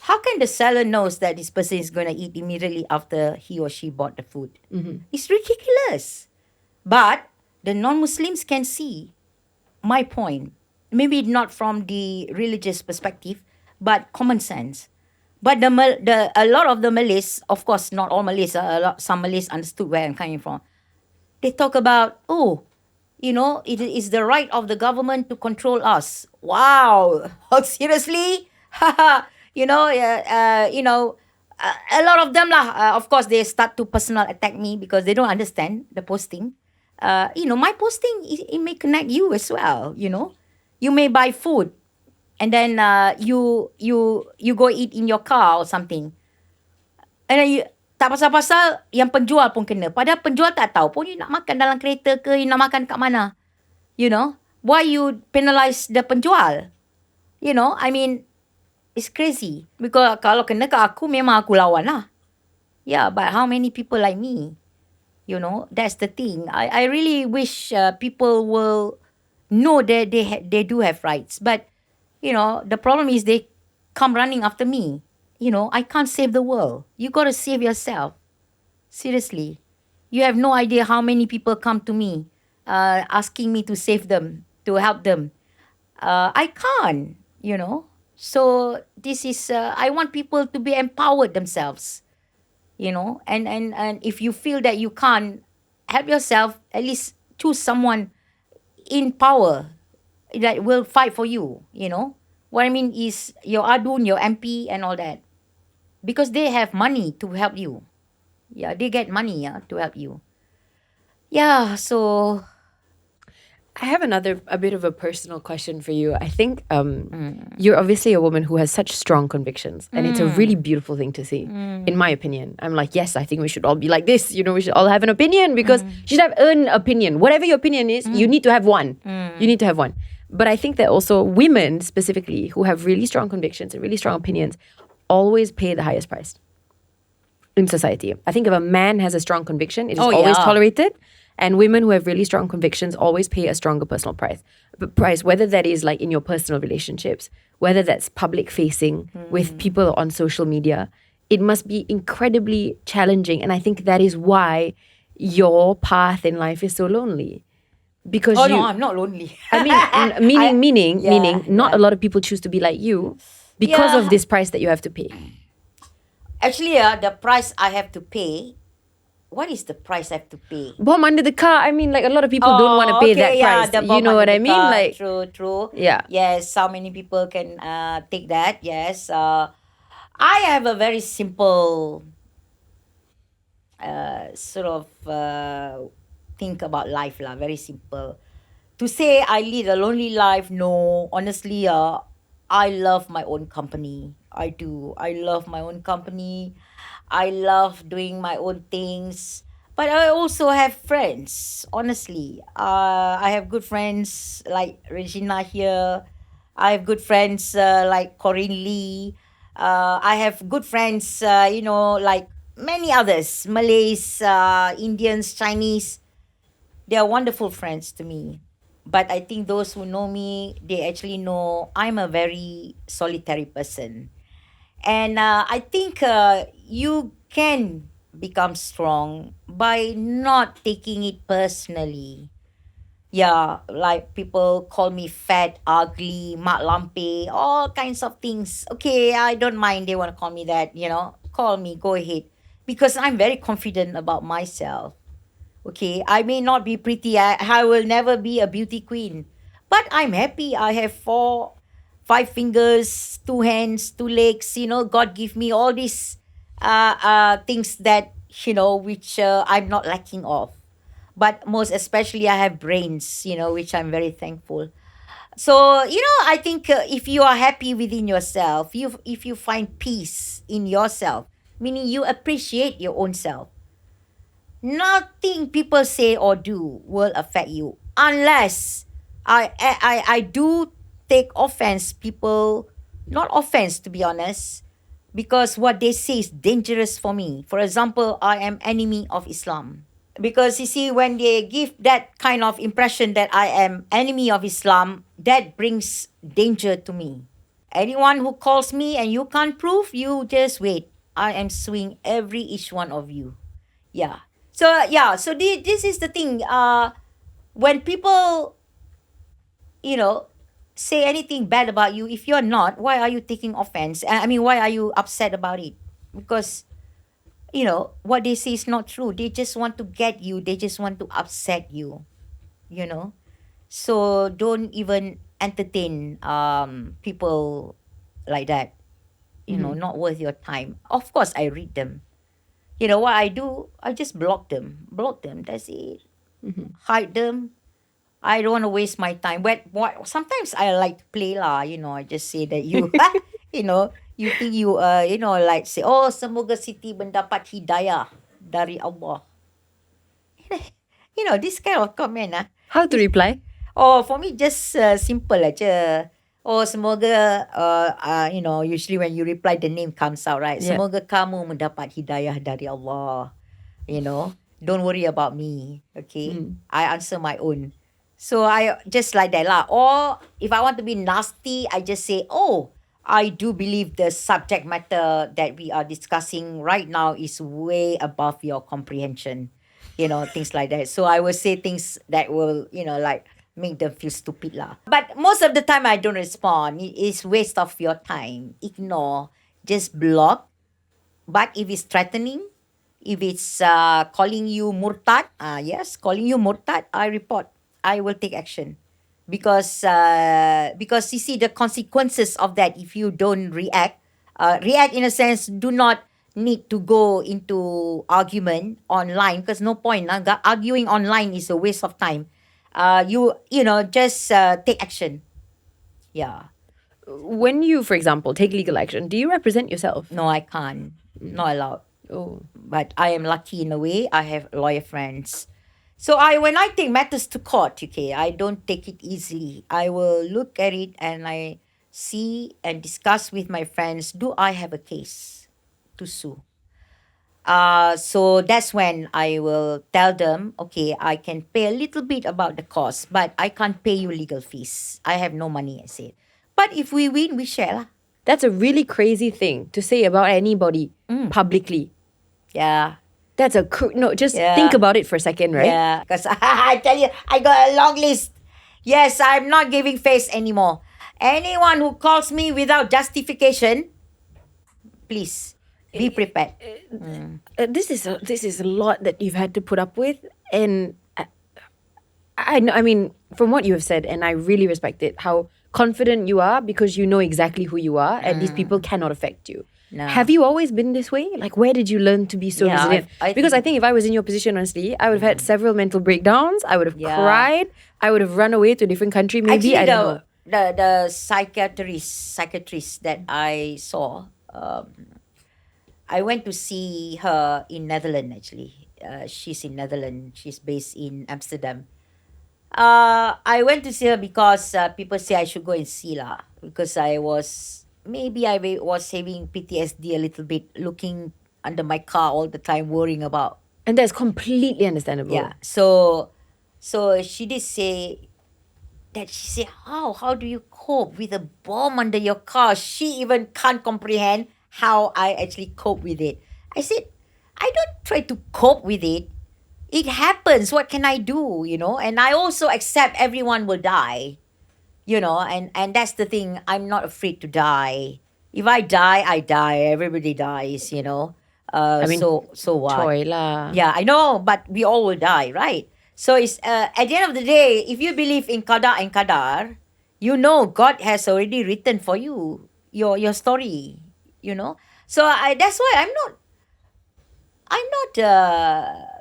How can the seller knows that this person is going to eat immediately after he or she bought the food? It's ridiculous. But the non-Muslims can see my point. Maybe not from the religious perspective, but common sense. But a lot of the Malays, of course, not all Malays, some Malays understood where I'm coming from. They talk about, it is the right of the government to control us. Wow, seriously? A lot of them lah. Of course, they start to personal attack me because they don't understand the posting. My posting it may connect you as well. You may buy food, and then you go eat in your car or something, and then tak pasal-pasal yang penjual pun kena. Padahal penjual tak tahu pun you nak makan dalam kereta ke, you nak makan kat mana. Why you penalize the penjual? I mean, it's crazy. Because kalau kena kat aku, memang aku lawan lah. Yeah, but how many people like me? That's the thing. I really wish people will know that they do have rights. But, the problem is they come running after me. I can't save the world. You got to save yourself. Seriously. You have no idea how many people come to me asking me to save them, to help them. I can't, So this is, I want people to be empowered themselves, and if you feel that you can't help yourself, at least choose someone in power that will fight for you, What I mean is your adun, your MP and all that. Because they have money to help you. Yeah, they get money to help you. Yeah, so
I have a bit of a personal question for you. I think you're obviously a woman who has such strong convictions, and it's a really beautiful thing to see, in my opinion. I'm like, yes, I think we should all be like this. We should all have an opinion because you should have an opinion. Whatever your opinion is, you need to have one. You need to have one. But I think that also women specifically who have really strong convictions and really strong opinions always pay the highest price in society. I think if a man has a strong conviction, it is always tolerated. And women who have really strong convictions always pay a stronger personal price. Whether that is like in your personal relationships, whether that's public facing with people on social media, it must be incredibly challenging. And I think that is why your path in life is so lonely. Because
no, I'm not lonely.
I mean, meaning, not a lot of people choose to be like you because of this price that you have to pay.
Actually, the price I have to pay. What is the price I have to pay?
Bomb under the car. I mean, like a lot of people don't want to pay that price. You know what I mean?
Car.
Like
true.
Yeah.
Yes. How many people can take that? Yes. I have a very simple sort of think about life lah. Very simple. To say I lead a lonely life, no. Honestly, I love my own company. I do. I love my own company. I love doing my own things. But I also have friends, honestly. I have good friends like Regina here. I have good friends like Corinne Lee. I have good friends, like many others. Malays, Indians, Chinese. They are wonderful friends to me. But I think those who know me, they actually know I'm a very solitary person. And I think you can become strong by not taking it personally. Yeah, like people call me fat, ugly, mak lampe, all kinds of things. Okay, I don't mind they want to call me that, Call me, go ahead. Because I'm very confident about myself. Okay, I may not be pretty. I will never be a beauty queen. But I'm happy. I have 5 fingers, 2 hands, 2 legs. God give me all these things that, which I'm not lacking of. But most especially, I have brains, which I'm very thankful. So, I think if you are happy within yourself, if you find peace in yourself, meaning you appreciate your own self, nothing people say or do will affect you. Unless I do take offense, people, not offense to be honest, because what they say is dangerous for me. For example, I am enemy of Islam. Because you see, when they give that kind of impression that I am enemy of Islam, that brings danger to me. anyone who calls me and you can't prove, you just wait. I am suing each one of you. Yeah. So this is the thing. When people, say anything bad about you, if you're not, why are you taking offense? I mean, why are you upset about it? Because, what they say is not true. They just want to get you. They just want to upset you, you know. So don't even entertain people like that. Not worth your time. Of course, I read them. What I do, I just block them. Block them, that's it. Hide them. I don't want to waste my time. But sometimes I like to play lah. I just say that you, you think you, like say, oh, semoga Siti mendapat hidayah dari Allah. This kind of comment.
How to reply?
Oh, for me, just simple aja. Oh, semoga, usually when you reply, the name comes out, right?
Yeah.
Semoga kamu mendapat hidayah dari Allah. Don't worry about me, okay? I answer my own. So I just like that lah. Or if I want to be nasty, I just say, oh, I do believe the subject matter that we are discussing right now is way above your comprehension. Things like that. So I will say things that will, like make them feel stupid lah. But most of the time I don't respond. It is waste of your time. Ignore. Just block. But if it's threatening, if it's calling you murtad, yes, calling you murtad, I report. I will take action. Because you see the consequences of that if you don't react. React in a sense, do not need to go into argument online because no point. Arguing online is a waste of time. Just take action. Yeah.
When you, for example, take legal action, do you represent yourself?
No, I can't. Not allowed.
Oh.
But I am lucky in a way. I have lawyer friends. So when I take matters to court, okay, I don't take it easily. I will look at it and I see and discuss with my friends, do I have a case to sue? So that's when I will tell them, okay, I can pay a little bit about the cost, but I can't pay you legal fees. I have no money, I said. But if we win, we share lah.
That's a really crazy thing to say about anybody publicly.
Yeah.
That's just think about it for a second, right?
Yeah, because I tell you, I got a long list. Yes, I'm not giving face anymore. Anyone who calls me without justification, please be prepared.
This is a lot that you've had to put up with, and I know. I mean, from what you have said, and I really respect it, how confident you are because you know exactly who you are, and these people cannot affect you.
No.
Have you always been this way? Like, where did you learn to be so resilient? Because I think if I was in your position, honestly, I would have had several mental breakdowns. I would have cried. I would have run away to a different country. Maybe,
actually,
I don't know.
The psychiatrist that I saw, I went to see her in Netherlands, actually. She's in Netherlands. She's based in Amsterdam. I went to see her because people say I should go and see her. Because I was having PTSD a little bit, looking under my car all the time, worrying about.
And that's completely understandable.
Yeah. So she did say that she said, how do you cope with a bomb under your car? She even can't comprehend how I actually cope with it. I said, I don't try to cope with it. It happens. What can I do? And I also accept everyone will die. And that's the thing. I'm not afraid to die. If I die, I die. Everybody dies,
I mean,
so what?
Choy lah.
Yeah, I know, but we all will die, right? So it's at the end of the day, if you believe in qada and qadar, God has already written for you your story, So that's why I'm not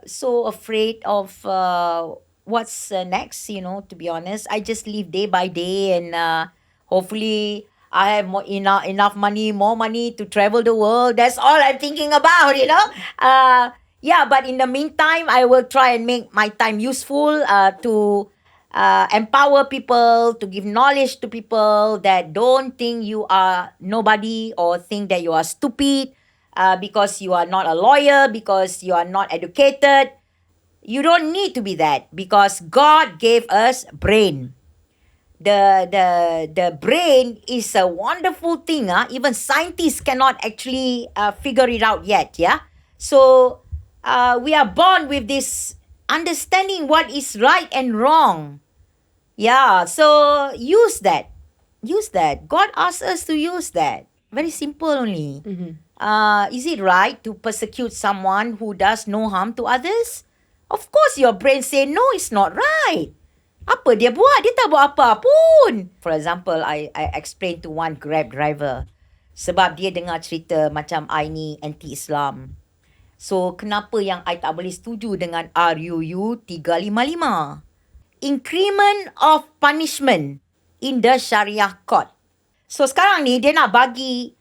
so afraid of what's next, to be honest. I just live day by day, and hopefully I have enough money, more money to travel the world. That's all I'm thinking about, but in the meantime, I will try and make my time useful to empower people, to give knowledge to people that don't think you are nobody or think that you are stupid because you are not a lawyer, because you are not educated. You don't need to be that because God gave us brain. the brain is a wonderful thing. Even scientists cannot actually figure it out yet. Yeah. So we are born with this understanding what is right and wrong. Yeah. So use that. Use that. God asks us to use that. Very simple only. Is it right to persecute someone who does no harm to others? Of course your brain say, no, it's not right. Apa dia buat? Dia tak buat apa pun. For example, I explain to one Grab driver. Sebab dia dengar cerita macam I ni anti-Islam. So, kenapa yang I tak boleh setuju dengan RUU 355? Increment of punishment in the Sharia court. So, sekarang ni dia nak bagi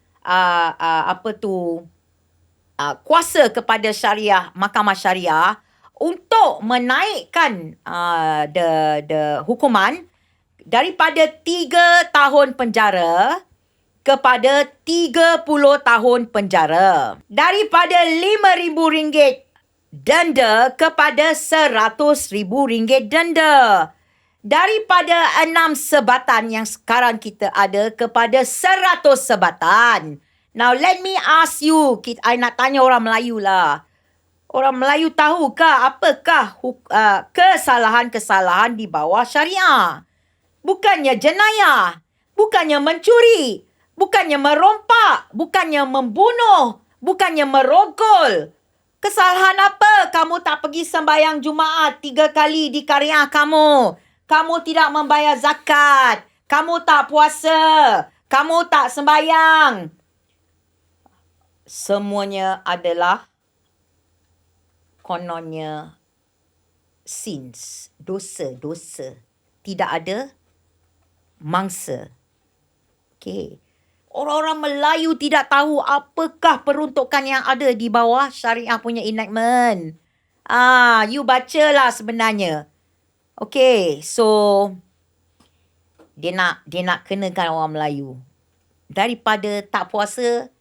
kuasa kepada syariah, mahkamah syariah untuk menaikkan the hukuman daripada 3 tahun penjara kepada 30 tahun penjara. Daripada RM5,000 denda kepada RM100,000 denda. Daripada 6 sebatan yang sekarang kita ada kepada 100 sebatan. Now let me ask you, I nak tanya orang Melayu lah. Orang Melayu tahukah apakah kesalahan-kesalahan di bawah syariah? Bukannya jenayah, bukannya mencuri, bukannya merompak, bukannya membunuh, bukannya merogol. Kesalahan apa? Kamu tak pergi sembahyang Jumaat 3 kali di qaryah kamu. Kamu tidak membayar zakat. Kamu tak puasa. Kamu tak sembahyang. Semuanya adalah kononnya sins, dosa. Tidak ada mangsa. Okay. Orang-orang Melayu tidak tahu apakah peruntukan yang ada di bawah syariah punya enactment. You bacalah sebenarnya. Okay, so dia nak kenakan orang Melayu. Daripada tak puasa,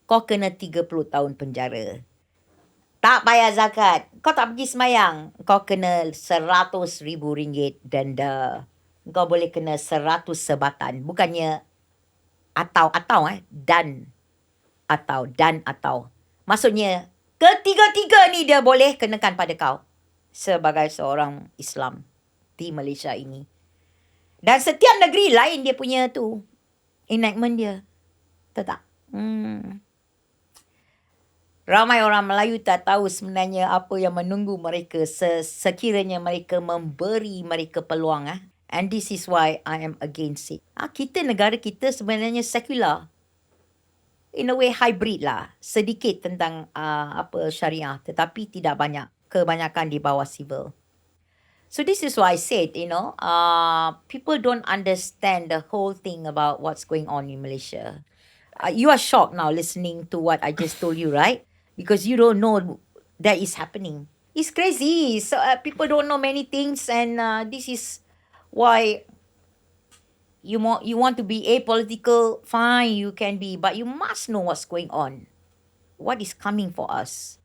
kau kena 30 tahun penjara. Tak bayar zakat, kau tak pergi semayang, kau kena RM100,000 denda. Kau boleh kena 100 sebatan. Bukannya dan atau. Maksudnya, ketiga-tiga ni dia boleh kenakan pada kau sebagai seorang Islam di Malaysia ini. Dan setiap negeri lain dia punya tu enactment dia. Tahu tak? Ramai orang Melayu tak tahu sebenarnya apa yang menunggu mereka sekiranya mereka memberi mereka peluang. And this is why I am against it. Negara kita sebenarnya sekular. In a way hybrid lah. Sedikit tentang syariah tetapi tidak banyak. Kebanyakan di bawah civil. So this is why I said, people don't understand the whole thing about what's going on in Malaysia. You are shocked now listening to what I just told you, right? Because you don't know that is happening. It's crazy. So people don't know many things, and this is why you want to be apolitical. Fine, you can be, but you must know what's going on. What is coming for us?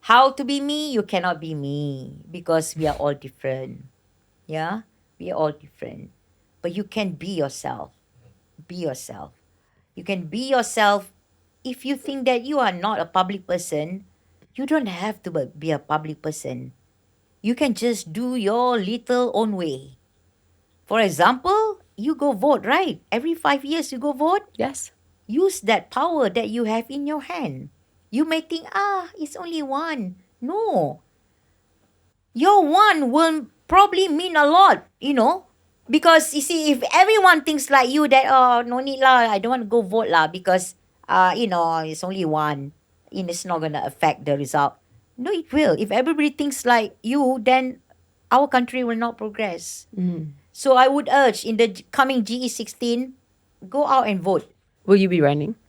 How to be me? You cannot be me because we are all different. Yeah, we are all different. But you can be yourself. Be yourself. You can be yourself. If you think that you are not a public person, you don't have to be a public person. You can just do your little own way. For example, you go vote, right? Every 5 years you go vote.
Yes.
Use that power that you have in your hand. You may think, it's only one. No. Your one will probably mean a lot, Because, you see, if everyone thinks like you that, no need lah, I don't want to go vote lah because, it's only one. It's not going to affect the result. No, it will. If everybody thinks like you, then our country will not progress. So I would urge in the coming GE16, go out and vote.
Will you be running?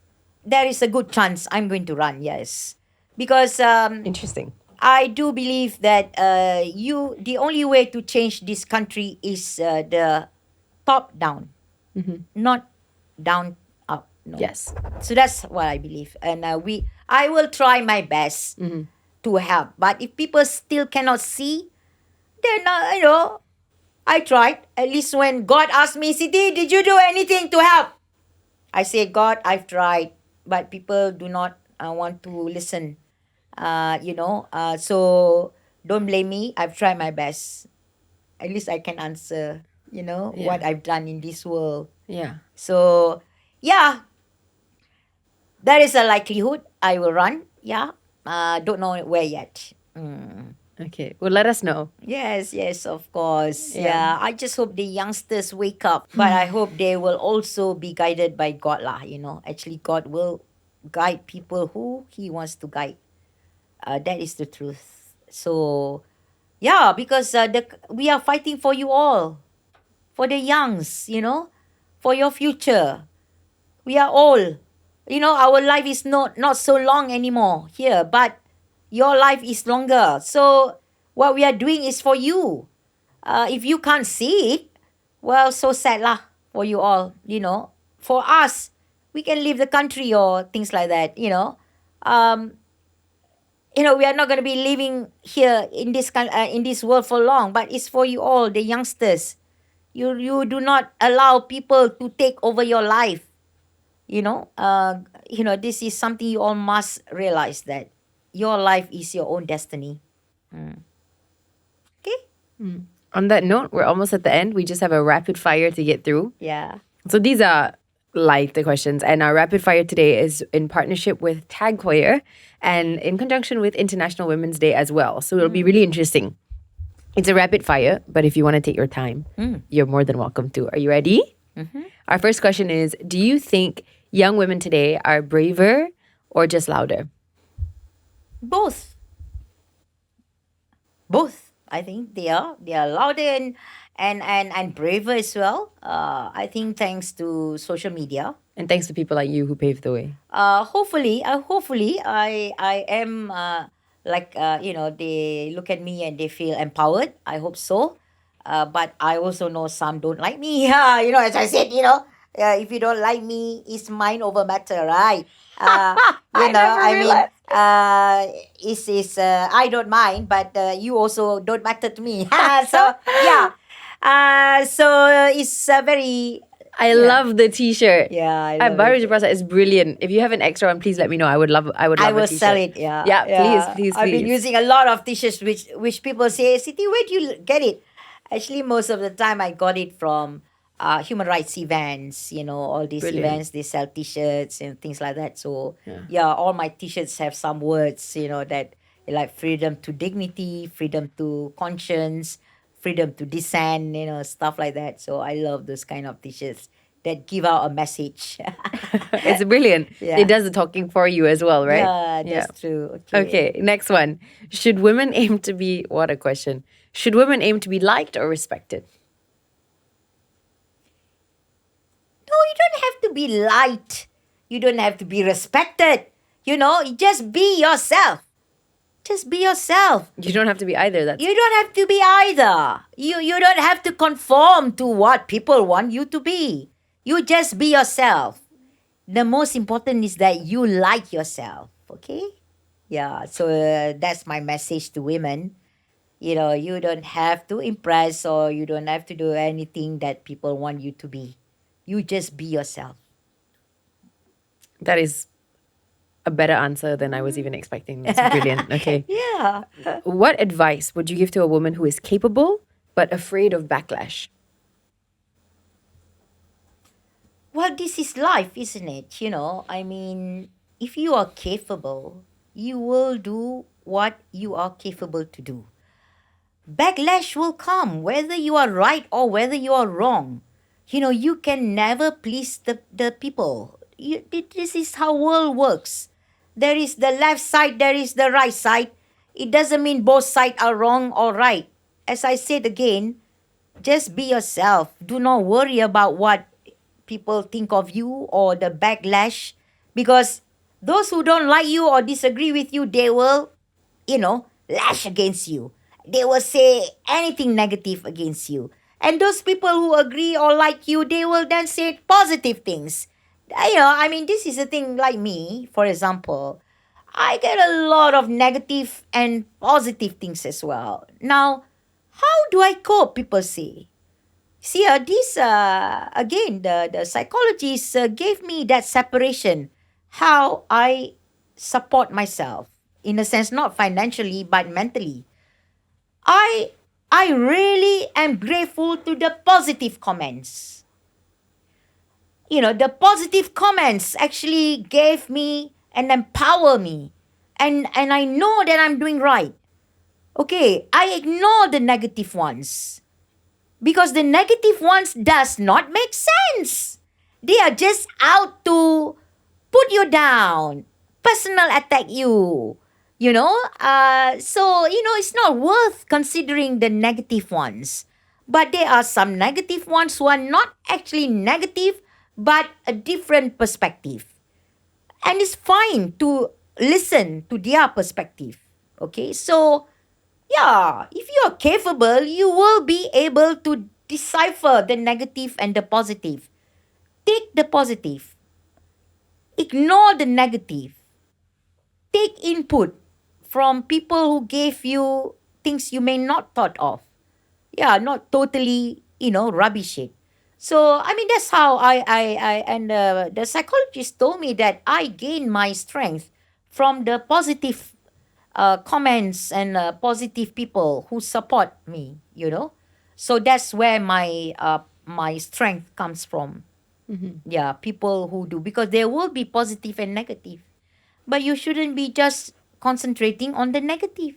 There is a good chance I'm going to run, yes. Because
interesting.
I do believe that the only way to change this country is the top down, not down up. No.
Yes.
So that's what I believe, and I will try my best to help. But if people still cannot see, then I tried. At least when God asked me, Siti, did you do anything to help? I say, God, I've tried, but people do not want to listen. So don't blame me. I've tried my best. At least I can answer, what I've done in this world.
Yeah.
So, yeah, there is a likelihood I will run. Yeah. Don't know where yet.
Okay. Well, let us know.
Yes, of course. Yeah. I just hope the youngsters wake up. But I hope they will also be guided by God lah, Actually, God will guide people who He wants to guide. That is the truth. So, yeah, because we are fighting for you all. For the youngs, for your future. We are old. Our life is not so long anymore here, but your life is longer. So what we are doing is for you. If you can't see it, well, so sad lah for you all, For us, we can leave the country or things like that, we are not going to be living here in this world for long, but it's for you all, the youngsters. You do not allow people to take over your life. This is something you all must realize, that your life is your own destiny. Okay?
On that note, we're almost at the end. We just have a rapid fire to get through.
Yeah.
So these are the questions. And our rapid fire today is in partnership with TAG Heuer and in conjunction with International Women's Day as well. So it'll be really interesting. It's a rapid fire, but if you want to take your time, you're more than welcome to. Are you ready? Our first question is, do you think young women today are braver or just louder?
Both. I think they are louder and braver as well. I think thanks to social media.
And thanks to people like you who paved the way.
Hopefully, I am they look at me and they feel empowered. I hope so. But I also know some don't like me. As I said, if you don't like me, it's mind over matter, right? I don't mind, but you also don't matter to me. So yeah. So it's very.
I love the T-shirt.
Yeah,
I Baru Prasa is brilliant. If you have an extra one, please let me know. I would love. I will
a t-shirt. Sell it.
Yeah. Please.
I've been using a lot of T-shirts, which people say, Siti, where do you get it? Actually, most of the time I got it from human rights events. All these events, they sell T-shirts and things like that. So all my T-shirts have some words, that like freedom to dignity, freedom to conscience, freedom to dissent, stuff like that. So I love those kind of T-shirts that give out a message.
It's brilliant.
Yeah.
It does the talking for you as well, right?
Yeah, that's true.
Okay, next one. Should women aim to be, what a question. Should women aim to be liked or respected?
No, you don't have to be liked. You don't have to be respected. Just be yourself. Just be yourself.
You don't have to be either.
You don't have to be either. You don't have to conform to what people want you to be. You just be yourself. The most important is that you like yourself. Okay? Yeah, so that's my message to women. You don't have to impress or you don't have to do anything that people want you to be. You just be yourself.
That is a better answer than I was even expecting. That's brilliant. Okay.
Yeah.
What advice would you give to a woman who is capable but afraid of backlash?
Well, this is life, isn't it? If you are capable, you will do what you are capable to do. Backlash will come, whether you are right or whether you are wrong. You can never please the people. This is how world works. There is the left side, there is the right side. It doesn't mean both sides are wrong or right. As I said again, just be yourself. Do not worry about what people think of you or the backlash. Because those who don't like you or disagree with you, they will, lash against you. They will say anything negative against you. And those people who agree or like you, they will then say positive things. This is a thing like me, for example. I get a lot of negative and positive things as well. Now, how do I cope, people say? See, this again, the psychologists gave me that separation, how I support myself in a sense, not financially but mentally. I I really am grateful to the positive comments. The positive comments actually gave me and empower me, and I know that I'm doing right. Okay, I ignore the negative ones. Because the negative ones does not make sense. They are just out to put you down, personal attack you. It's not worth considering the negative ones. But there are some negative ones who are not actually negative, but a different perspective. And it's fine to listen to their perspective. Okay, so yeah, if you are capable, you will be able to decipher the negative and the positive. Take the positive. Ignore the negative. Take input from people who gave you things you may not thought of. Yeah, not totally, rubbish it. So, that's how the psychologist told me that I gain my strength from the positive comments and positive people who support me. So that's where my strength comes from. Yeah, people who do, because there will be positive and negative, but you shouldn't be just concentrating on the negative.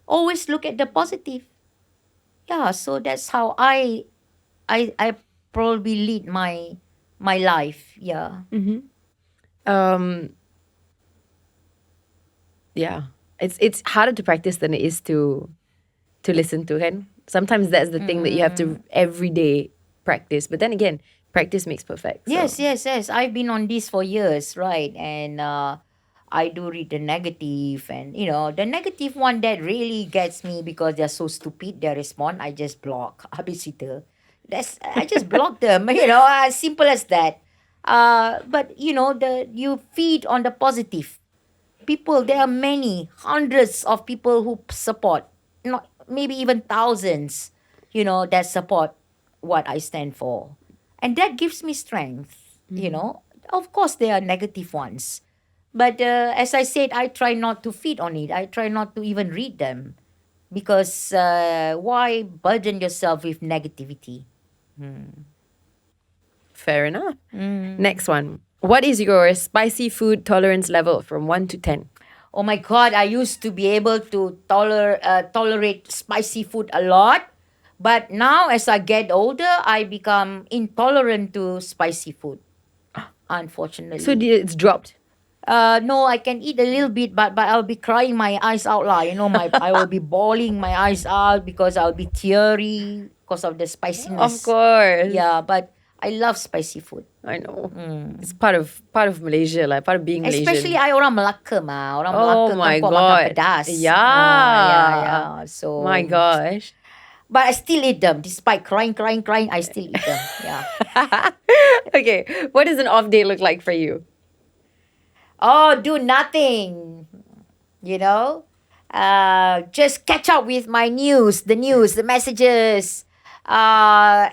Always look at the positive. Yeah, so that's how I probably lead my life. Yeah.
Um, yeah, it's harder to practice than it is to listen to, kan? Sometimes that's the thing that you have to every day practice. But then again, practice makes perfect. So.
Yes. I've been on this for years, right? And I do read the negative, and the negative one that really gets me because they're so stupid. They respond, I just block. Habis itu. I just block them. As simple as that. But you feed on the positive. People, there are many hundreds of people who support, not maybe even thousands, that support what I stand for, and that gives me strength. Of course there are negative ones, but as I said, I try not to feed on it. I try not to even read them, because why burden yourself with negativity?
Fair enough. Next one. What is your spicy food tolerance level from 1 to 10?
Oh my God, I used to be able to tolerate spicy food a lot. But now, as I get older, I become intolerant to spicy food, unfortunately.
So it's dropped?
No, I can eat a little bit, but I'll be crying my eyes out loud. I will be bawling my eyes out because I'll be teary because of the spiciness.
Of course.
Yeah, but I love spicy food.
I know. It's part of Malaysia, like part of being Malaysian.
Especially I orang Melaka mah. Orang Melaka
my
kan kuat
God.
makan pedas.
Yeah.
So
My gosh.
But I still eat them. Despite crying, I still eat them. Yeah.
Okay. What does an off day look like for you?
Oh, do nothing. Just catch up with my the messages. I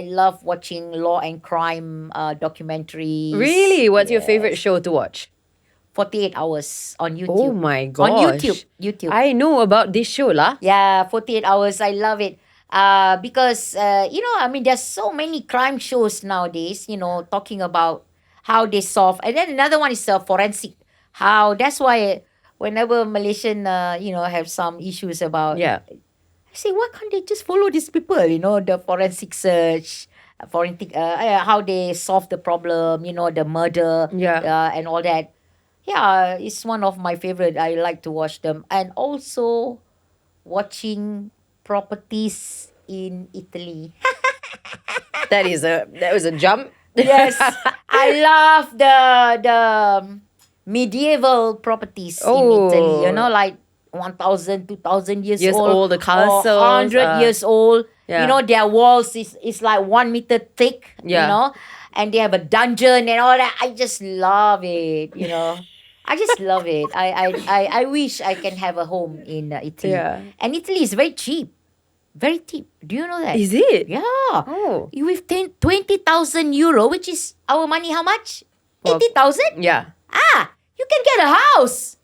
love watching law and crime documentaries.
Really? What's your favorite show to watch?
48 Hours on YouTube.
Oh my gosh.
On YouTube.
I know about this show lah.
Yeah, 48 Hours. I love it. Because, there's so many crime shows nowadays, talking about how they solve. And then another one is forensic. That's why whenever Malaysian, have some issues about...
Yeah.
I say, why can't they just follow these people, the forensic search, how they solve the problem, the murder, and all that. Yeah, it's one of my favorite. I like to watch them. And also watching properties in Italy.
That was a jump.
Yes. I love the medieval properties in Italy. Like 1,000, 2,000 years old.
The castles.
100 years old.
Yeah.
Their walls is like 1 meter thick. And they have a dungeon and all that. I just love it. I just love it. I wish I can have a home in Italy.
Yeah.
And Italy is very cheap. Very cheap. Do you know that?
Is it?
Yeah.
Oh.
With 20,000 euro, which is our money, how much?
Well,
80,000?
Yeah.
You can get a house.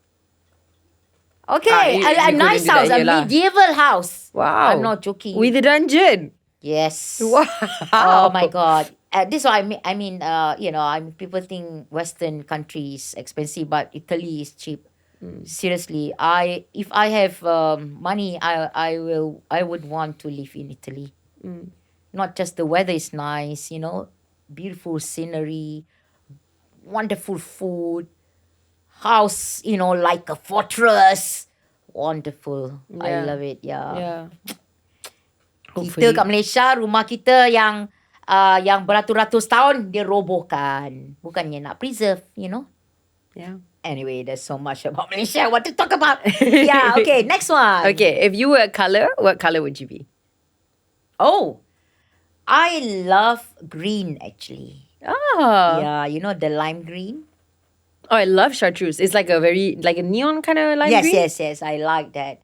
Okay,
you
a
couldn't
nice
do that
house, a
here lah.
medieval house.
Wow.
I'm not joking.
With a dungeon.
Yes.
Wow.
Oh my God. This is what I mean. People think Western countries expensive, but Italy is cheap. Seriously, if I have money, I would want to live in Italy. Not just the weather is nice, beautiful scenery, wonderful food, house, like a fortress. Wonderful. I
Yeah.
love it.
Yeah.
Kita kat Malaysia, rumah kita yang beratus-ratus tahun dia robohkan. Bukannya nak preserve,
Yeah.
Anyway, there's so much about Malaysia I want to talk about. Yeah, okay, next one.
Okay, if you were a color, what color would you be?
Oh, I love green actually.
Oh.
Yeah, the lime green.
Oh, I love chartreuse. It's like a neon kind of lime
Yes,
green.
yes, I like that.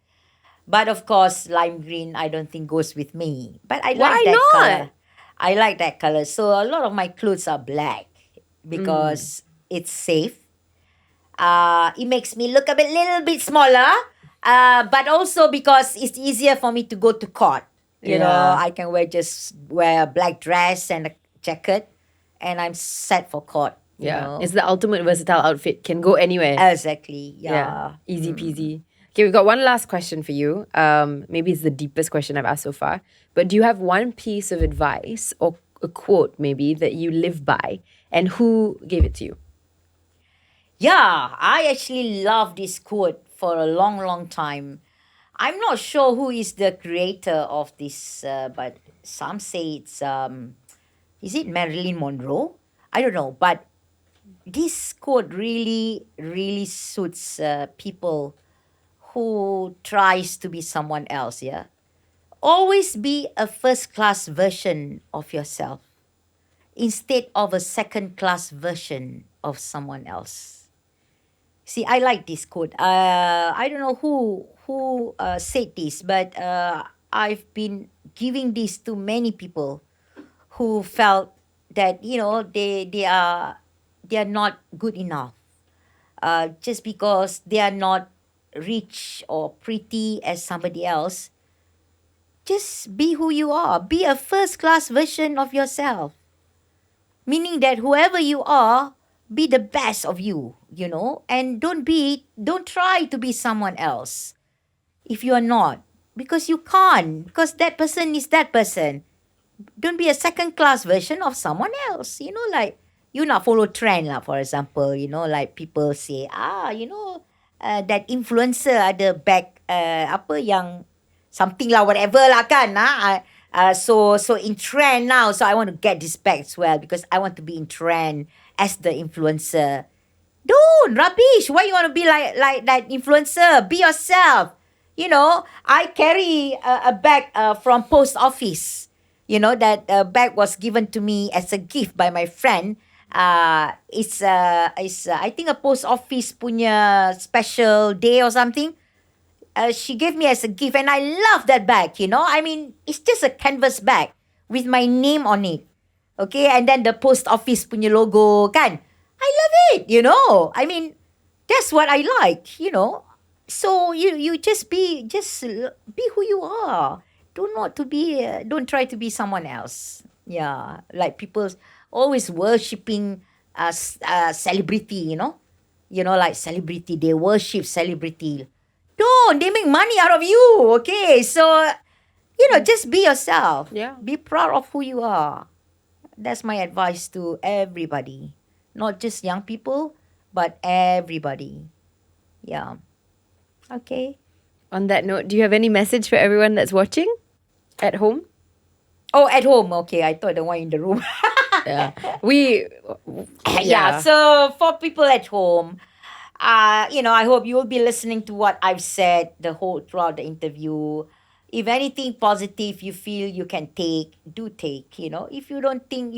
But of course, lime green I don't think goes with me. But I like
Why
that
not?
color. I like that color. So a lot of my clothes are black because it's safe. It makes me look little bit smaller. But also because it's easier for me to go to court. You know, I can wear a black dress and a jacket, and I'm set for court.
Yeah. It's the ultimate versatile outfit. Can go anywhere.
Exactly. Yeah.
Easy peasy. Okay, we've got one last question for you. Maybe it's the deepest question I've asked so far. But do you have one piece of advice or a quote maybe that you live by, and who gave it to you?
Yeah, I actually love this quote for a long, long time. I'm not sure who is the creator of this, but some say it's, is it Marilyn Monroe? I don't know, but this quote really, really suits people who tries to be someone else, yeah? Always be a first-class version of yourself instead of a second-class version of someone else. See, I like this quote. I don't know who said this, but I've been giving this to many people who felt that they are not good enough just because they are not rich or pretty as somebody else. Just be who you are. Be a first-class version of yourself. Meaning that whoever you are, be the best of you, and don't try to be someone else if you are not, because you can't, because that person is that person. Don't be a second-class version of someone else, like you not follow trend lah, for example, like people say, that influencer ada bag, yang something lah, whatever lah kan, so in trend now, so I want to get this bag as well because I want to be in trend as the influencer. Don't, rubbish. Why you want to be like that influencer? Be yourself. I carry a bag from post office. That bag was given to me as a gift by my friend. It's I think a post office punya special day or something. She gave me as a gift, and I love that bag, I mean, it's just a canvas bag with my name on it. Okay, and then the post office punya logo, kan? I love it, I mean, that's what I like, So you just be who you are. Don't try to be someone else. Yeah, like people always worshipping celebrity, like celebrity, they worship celebrity. Don't, they make money out of you, okay? So, just be yourself.
Yeah.
Be proud of who you are. That's my advice to everybody. Not just young people, but everybody. Yeah. Okay.
On that note, do you have any message for everyone that's watching at home?
Oh, at home. Okay, I thought the one in the room.
Yeah.
Yeah, so for people at home, I hope you will be listening to what I've said throughout the interview. If anything positive you feel you can take, do take. If you don't think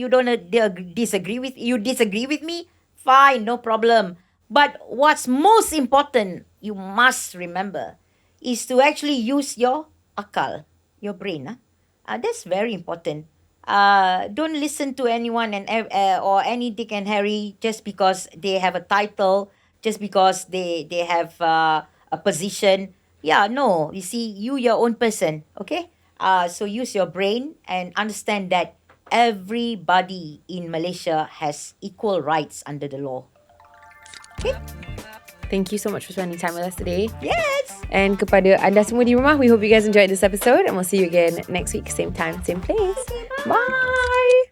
disagree with me, fine, no problem. But what's most important, you must remember, is to actually use your akal. your brain. That's very important. Don't listen to anyone or any Dick and Harry just because they have a title, just because they have a position. Yeah, no. You see, you're your own person. Okay. So use your brain and understand that everybody in Malaysia has equal rights under the law. Okay.
Thank you so much for spending time with us today.
Yes.
And kepada anda semua di rumah, we hope you guys enjoyed this episode, and we'll see you again next week, same time, same place.
Okay,
Bye.